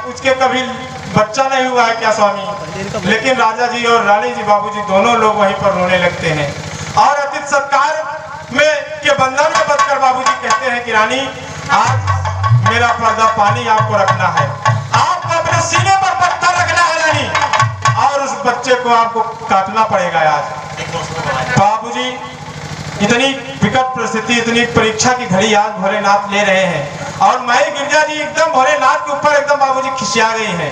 उसके कभी बच्चा नहीं हुआ है क्या स्वामी? लेकिन राजा जी और रानी जी बाबूजी दोनों लोग वहीं पर रोने लगते हैं और अतिथि सत्कार में के बंधन में बंधकर बाबूजी कहते हैं कि रानी आज मेरा पर्दा पानी आपको रखना है, आपको अपने सीने पर पत्थर रखना है रानी, और उस बच्चे को आपको काटना पड़ेगा आज। बाबूजी इतनी विकट परिस्थिति, इतनी परीक्षा की घड़ी आज भोलेनाथ ले रहे हैं और माई गिरजा जी एकदम भोलेनाथ के ऊपर एकदम बाबूजी खिसिया गई है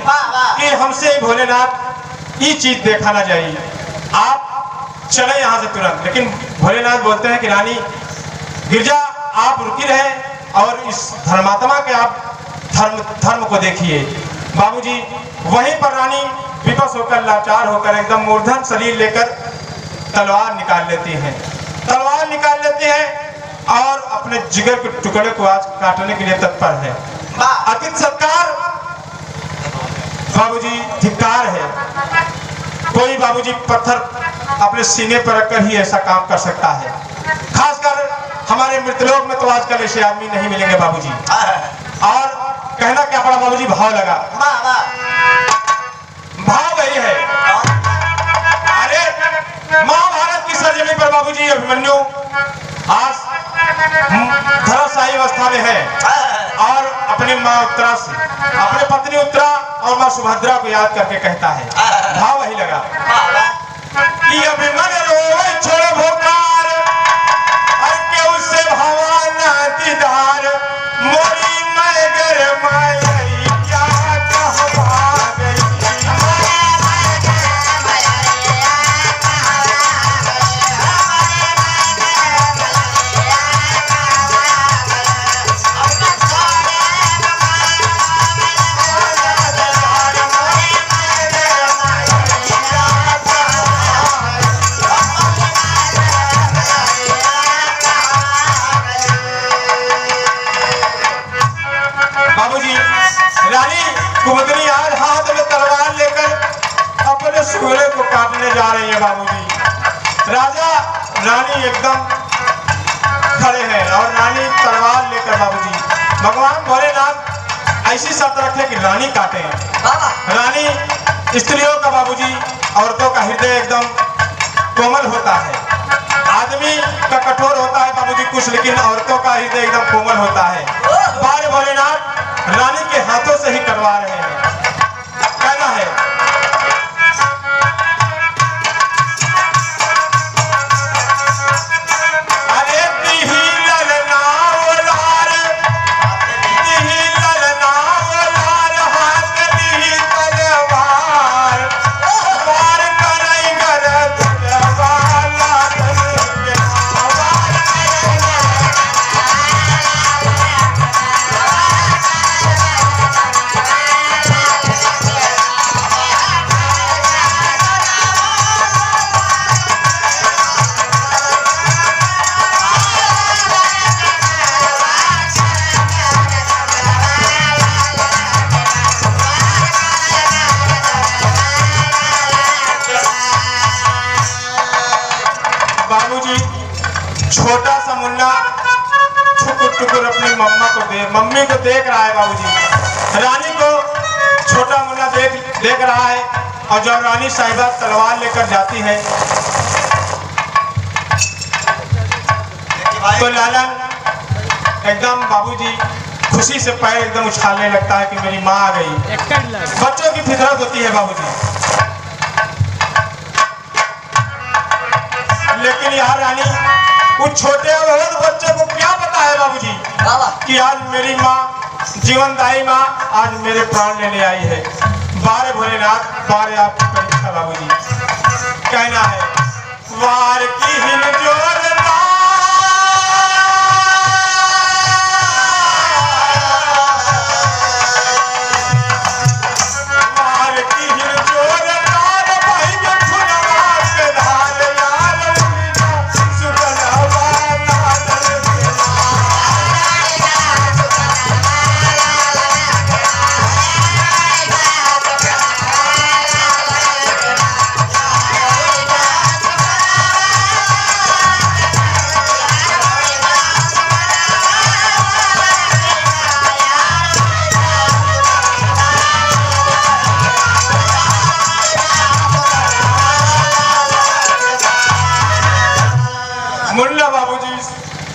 कि हमसे भोलेनाथ ये चीज देखा ना जाए, आप चले यहाँ से तुरंत। लेकिन भोलेनाथ बोलते हैं कि रानी गिरजा आप रुकी रहे और इस धर्मात्मा के आप धर्म को देखिए। बाबूजी वहीं पर रानी विवश होकर, लाचार होकर, एकदम मूर्धन शरीर लेकर तलवार निकाल लेती हैं, तलवार निकाल लेती हैं और अपने जिगर के टुकड़े को आज काटने के लिए तत्पर है। अतिथि सत्कार बाबूजी धिक्कार है, कोई बाबूजी पत्थर अपने सीने पर रखकर ही ऐसा काम कर सकता है। खासकर हमारे मृतलोक में तो आजकल ऐसे आदमी नहीं मिलेंगे बाबूजी। और कहना क्या पड़ा बाबूजी, भाव लगा, भाव वही है। अरे महाभारत की सरजमी पर बाबूजी अभिमन्यु आज धराशायी अवस्था में है और अपनी माँ उत्तरा से, अपने पत्नी उत्तरा और माँ सुभद्रा को याद करके कहता है, भाव वही लगा कि अभिमन्यु रोवे छोड़ भोकार और के उससे भवाना दीदार, मोरी मगर मायरी क्या कहवा गई। रानी कुमुदनी आज हाथ में तलवार लेकर अपने सूर्य को काटने जा रही है बाबूजी। राजा रानी एकदम खड़े हैं और रानी तलवार लेकर बाबूजी, भगवान भोलेनाथ ऐसी शर्त रखे कि रानी काटे। रानी स्त्रियों का बाबूजी, औरतों का हृदय एकदम कोमल होता है, आदमी का कठोर होता है बाबूजी कुछ, लेकिन औरतों का हृदय एकदम कोमल होता है। बाल भोलेनाथ रानी के हाथों से ही कटवा रहे हैं। कहना है अरे दिही ललना ओलार, दिही ललना ओलार, हाथ दिही तलवार, वार करई गर तलवाला के आवार। बाबूजी छोटा सा मुन्ना छुकुर टुकुर अपनी मम्मी को देख रहा है बाबूजी। रानी को छोटा मुन्ना देख रहा है और जब रानी साहिबा तलवार लेकर जाती है तो लालन एकदम बाबूजी खुशी से पैर एकदम उछालने लगता है कि मेरी माँ आ गई। बच्चों की फितरत होती है बाबूजी। लेकिन यार रानी उस छोटे और बच्चे को क्या पता है बाबूजी कि आज मेरी माँ जीवनदायी माँ आज मेरे प्राण लेने आई है। बारे भोलेनाथ बारे आपकी परीक्षा बाबूजी। कहना है वार की हिल जोर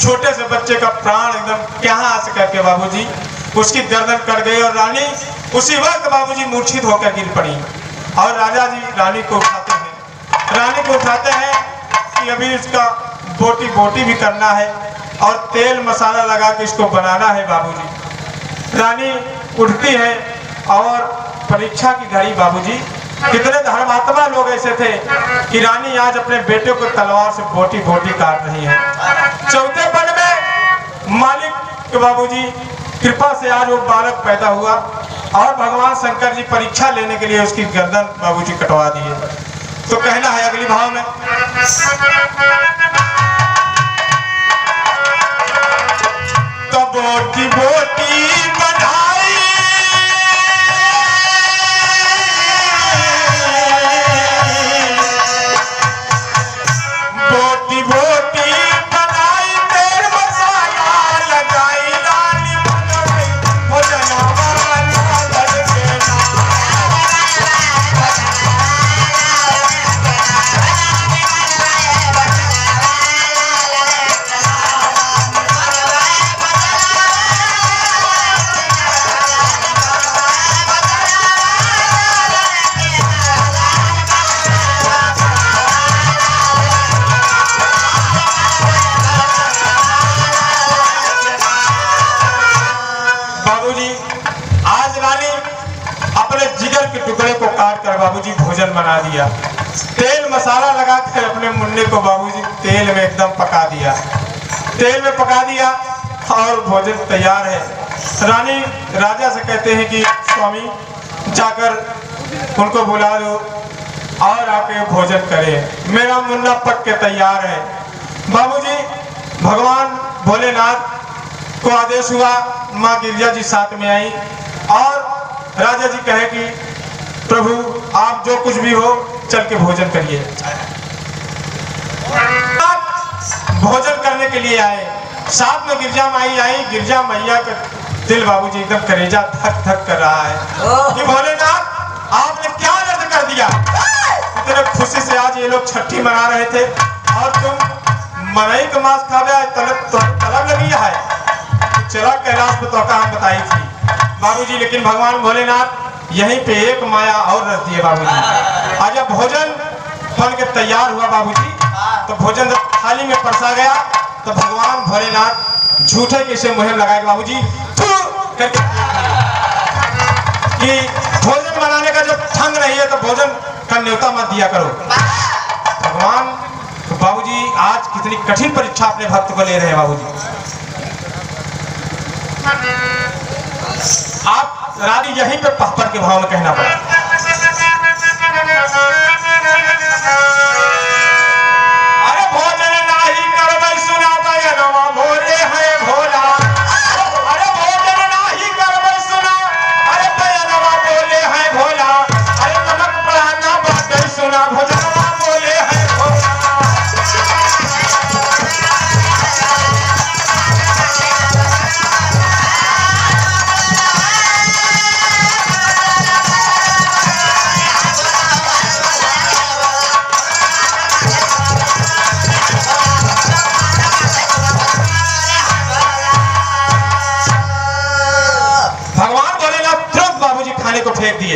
छोटे से बच्चे का प्राण एकदम कहाँ आ सका के बाबूजी उसकी गर्दन कट गई और रानी उसी वक्त बाबूजी मूर्छित होकर गिर पड़ी। और राजा जी रानी को उठाते हैं कि अभी इसका बोटी भी करना है और तेल मसाला लगा के इसको बनाना है बाबूजी। रानी उठती है और परीक्षा की घड़ी बाबूजी। कितने धर्मात्मा लोग ऐसे थे कि रानी आज अपने बेटे को तलवार से बोटी काट रही है। चौथे पल में मालिक के बाबूजी कृपा से आज वो बालक पैदा हुआ और भगवान शंकर जी परीक्षा लेने के लिए उसकी गर्दन बाबूजी कटवा दिए। तो कहना है अगली भाव में तो बोटी बधाई टुकड़े को काट कर बाबूजी भोजन बना दिया। तेल मसाला लगा कर अपने मुन्ने को बाबूजी तेल में एकदम पका दिया और भोजन तैयार है। रानी राजा से कहते हैं कि स्वामी जाकर उनको बुला दो और आके भोजन करें, मेरा मुन्ना पक के तैयार है। बाबूजी भगवान भोलेनाथ को आदेश हुआ, माँ गिरजा जी साथ में आई और राजा जी कहे कि प्रभु आप जो कुछ भी हो चल के भोजन करिए। भोजन करने के लिए आए, साथ में गिरजा माई आई। गिरजा मैया का दिल बाबूजी एकदम करेजा धक धक कर रहा है कि भोलेनाथ आपने क्या नर्द कर दिया। इतने खुशी से आज ये लोग छठी मना रहे थे और तुम मनई का मांस खा गया, तलब लगी है। चला कैलाश पे तो हम बताई थी बाबूजी, लेकिन भगवान भोलेनाथ यहीं पे एक माया और रख दिए बाबूजी। आज जब भोजन बन के तैयार हुआ बाबूजी तो भोजन जब थाली में परसा गया तो भगवान भोलेनाथ झूठे किसे मुहर लगाए बाबूजी करके कि भोजन बनाने का जो ढंग नहीं है तो भोजन का न्योता मत दिया करो। भगवान तो बाबूजी आज कितनी कठिन परीक्षा अपने भक्त को ले रहे हैं बाबूजी। आप रानी यहीं पे पहपर के भाव में कहना पड़ा। अरे भोजन नाही करबै सुना बयनवा भोले है भोला। अरे भोजन नाही करबै सुना, अरे बयनवा भोले है भोला। अरे नमक पड़ा ना बात सुना, भोजनवा भोले है भोला।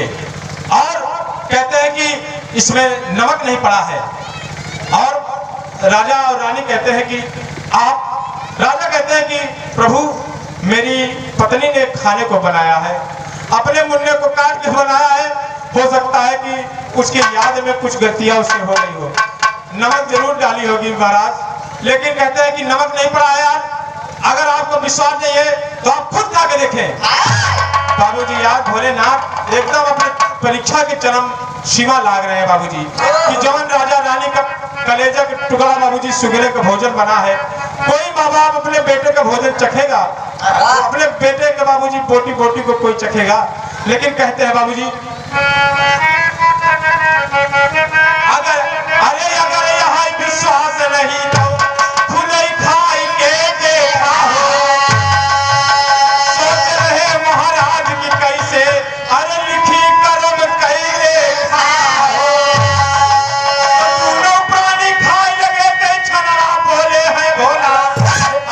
लीजिए। और कहते हैं कि इसमें नमक नहीं पड़ा है। और राजा और रानी कहते हैं कि राजा कहते हैं कि प्रभु मेरी पत्नी ने खाने को बनाया है, अपने मुन्ने को काट के बनाया है, हो सकता है कि उसकी याद में कुछ गलतियां उससे हो गई हो, नमक जरूर डाली होगी महाराज, लेकिन कहते हैं कि नमक नहीं पड़ा है यार। अगर आपको विश्वास नहीं है तो आप खुद जाके देखें। बाबूजी यार भोलेनाथ एकदम अपने परीक्षा के चरम सीमा लाग रहे हैं बाबूजी, कि जवन राजा रानी का कलेजा का टुकड़ा बाबूजी सुगरे का भोजन बना है। कोई माँ बाप अपने बेटे का भोजन चखेगा, अपने बेटे के बाबूजी बोटी बोटी को कोई चखेगा, लेकिन कहते हैं बाबूजी अगर यहाँ विश्वास नहीं तो खुले खाई के देखा हो। सोच रहे महाराज की कैसे अरे लिखी कर्म कैले खाओ। तूने प्राणी खाए लगे ते छनवा बोले है भोला,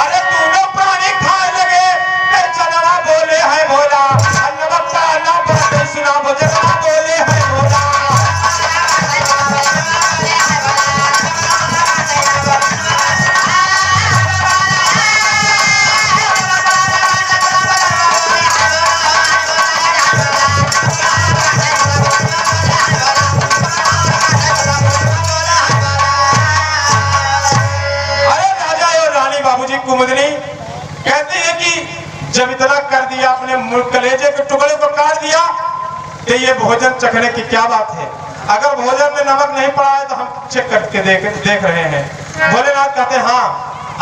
अरे तूने प्राणी खाए लगे ते छनवा बोले है भोला, अन्नवक्ता ना बोले सुना भजना बोले है भोला। कुमुदनी कहती है कि जब इतना कर दिया, अपने कलेजे के टुकड़े को काट दिया, तो ये भोजन चखने की क्या बात है। अगर भोजन में नमक नहीं पड़ा है तो हम चेक करके देख रहे हैं। भोलेनाथ कहते हैं हाँ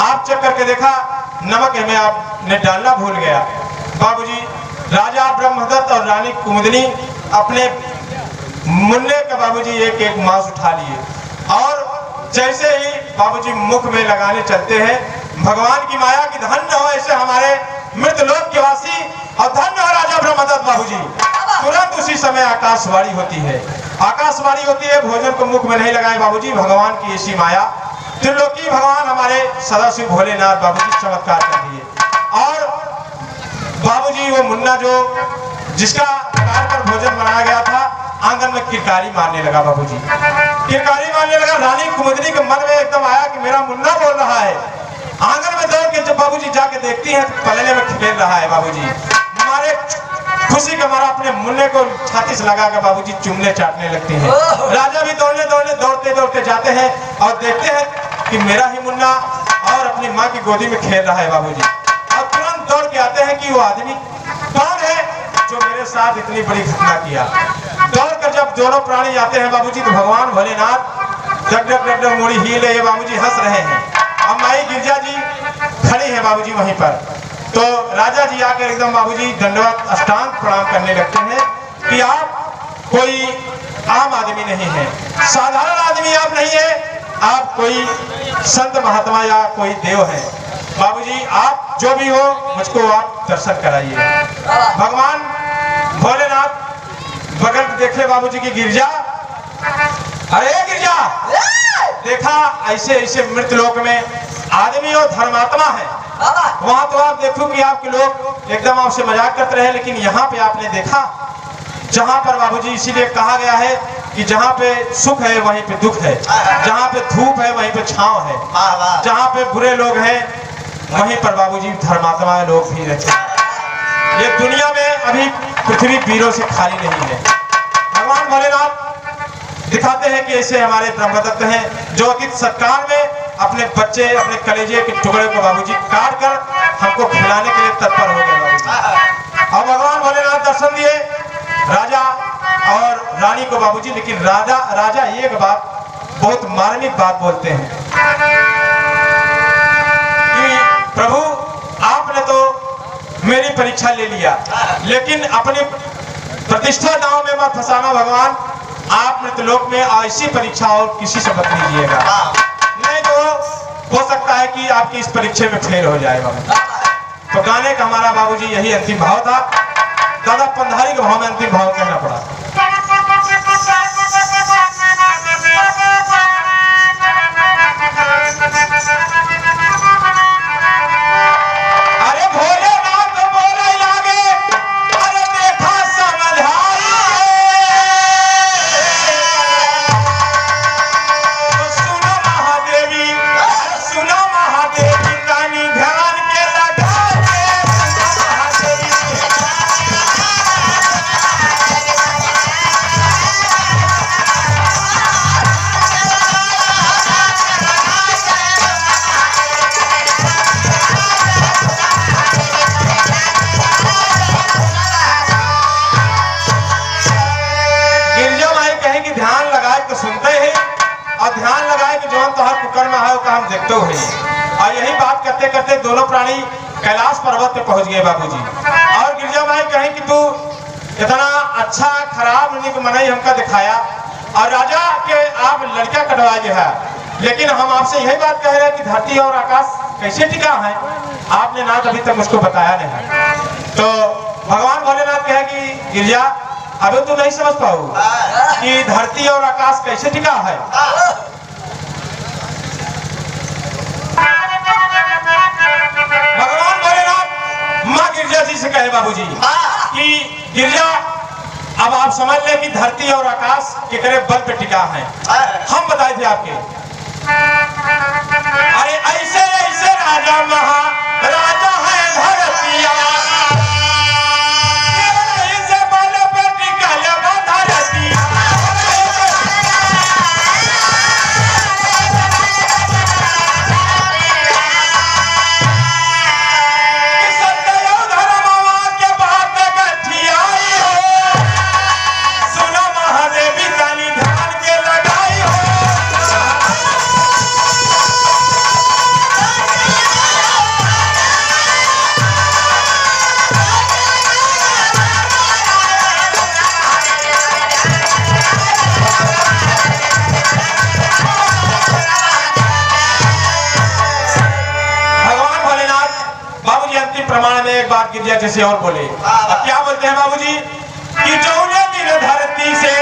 आप चेक करके देखा, नमक हमें आपने डालना भूल गया। बाबूजी राजा ब्रह्मदत्त और रानी कुमुदनी अपने मुन्ने का बाबूजी एक एक मांस उठा लिए और जैसे ही बाबूजी मुख में लगाने चलते हैं, भगवान की माया की धन्य हो ऐसे हमारे मृत लोक के वासी और धन्य हो राजा ब्रह्मदत्त बाबूजी। तुरंत उसी समय आकाशवाणी होती है, आकाशवाणी होती है, भोजन को मुख में नहीं लगाए बाबूजी, भगवान की ऐसी माया। त्रिलोकी भगवान हमारे सदाशिव भोलेनाथ बाबूजी चमत्कार कर दिए। और बाबूजी वो मुन्ना जो जिसका काट कर भोजन बनाया गया था, आंगन में किरकारी मारने लगा बाबूजी, किरकारी मारने लगा। रानी कुमुदनी के मन में एकदम आया कि मेरा मुन्ना बोल रहा है। आंगन में दौड़ के जब बाबूजी जाके देखती हैं तो पलने में खेल रहा है बाबूजी। हमारे खुशी का मारा अपने मुन्ने को छाती से लगा कर बाबूजी चुमने चाटने लगती हैं। राजा भी दौड़ते दौड़ते जाते हैं और देखते हैं कि मेरा ही मुन्ना और अपनी माँ की गोदी में खेल रहा है बाबूजी। और तुरंत दौड़ के आते हैं कि वो आदमी कौन है जो मेरे साथ इतनी बड़ी घटना किया। दौड़कर जब दोनों प्राणी जाते हैं बाबूजी तो भगवान भोलेनाथ डग मुड़ी हील है, बाबूजी हंस रहे हैं। अब माई गिरजा जी खड़ी है बाबूजी वहीं पर। तो राजा जी आकर एकदम बाबूजी दंडवत अष्टांग प्रणाम करने लगते हैं कि आप कोई आम आदमी नहीं है, साधारण आदमी आप नहीं है, आप कोई संत महात्मा या कोई देव है। बाबूजी आप जो भी हो मुझको आप दर्शन कराइए। भगवान भोलेनाथ बगल देखे बाबूजी की गिरजा, अरे गिरजा देखा ऐसे ऐसे मृत लोक में आदमी और धर्मात्मा है, वहां तो आप देखो कि आपके लोग एकदम आपसे मजाक करते रहे, लेकिन यहाँ पे आपने देखा जहाँ पर बाबूजी इसीलिए कहा गया है कि जहाँ पे सुख है वहीं पे दुख है, जहाँ पे धूप है वहीं पे छांव है, जहाँ पे बुरे लोग हैं वहीं पर बाबूजी धर्मात्मा लोग भी रहते हैं। ये दुनिया में अभी पृथ्वी वीरों से खाली नहीं है। भगवान भोलेनाथ दिखाते हैं कि ऐसे हमारे ब्रह्मदत्त हैं जो अतिथ सत्कार में अपने बच्चे अपने कलेजे के टुकड़े को बाबूजी काट कर हमको खिलाने के लिए तत्पर हो गए बाबूजी। और भगवान भोलेनाथ दर्शन दिए राजा और रानी को बाबूजी, लेकिन राजा एक बात बहुत मार्मिक बात बोलते हैं कि प्रभु आपने तो मेरी परीक्षा ले लिया, लेकिन अपनी प्रतिष्ठा दांव में मत फंसाना भगवान। आप मृतलोक में ऐसी परीक्षा और किसी से मत लीजिएगा, नहीं तो हो सकता है कि आपकी इस परीक्षा में फेल हो जाएगा। तो गाने का हमारा बाबूजी यही अंतिम भाव था। दादा पंधारी के भाव में अंतिम भाव कहना पड़ा। अरे भोलेनाथ बोले लागे, अरे देखा समझाई कि ध्यान लगाए तो सुनते हैं और ध्यान लगाए कि जो तोहर कुकर में है वो हम देखते हैं। और यही बात करते करते दोनों प्राणी कैलाश पर्वत पे पहुंच गए बाबूजी। और गिरजा माई कहें कि तू इतना अच्छा खराब मन ही हमका दिखाया और राजा के आप लड़का कटवा गया है, लेकिन हम आपसे यही बात कह रहे हैं कि धरती और आकाश कैसे टिका है, आपने ना अभी तक मुझको बताया नहीं है। तो भगवान भोलेनाथ कहे कि गिरजा अभी तू नहीं समझ पाऊ कि धरती और आकाश कैसे टिका है। भगवान भोलेनाथ माँ गिरजा जी से कहे बाबूजी कि गिरजा अब आप समझ ले कि धरती और आकाश कितने बल पे टिका है। हम बताए थे आपके, अरे ऐसे ऐसे राजा महाराजा है धरतिया, ऐसे बल पे टिकल धरतिया। प्रमाण में एक बात गिरजा जैसे और बोले, अब क्या बोलते हैं बाबूजी कि जौने दिन धरती से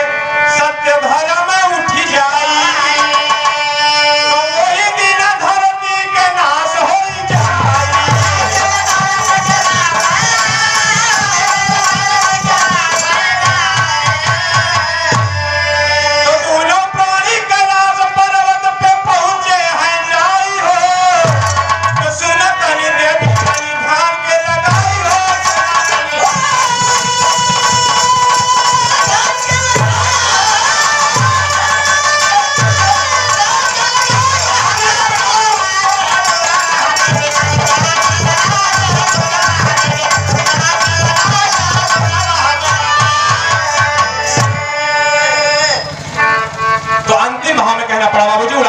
सत्य धर्म उठी जाई, तो वही दिन धरती के नाश हो जाई। तो दोनों प्राणी कैलाश पर्वत पे पहुंचे हैं जाई हो, तो सुनत नहीं देवी बाबूजी।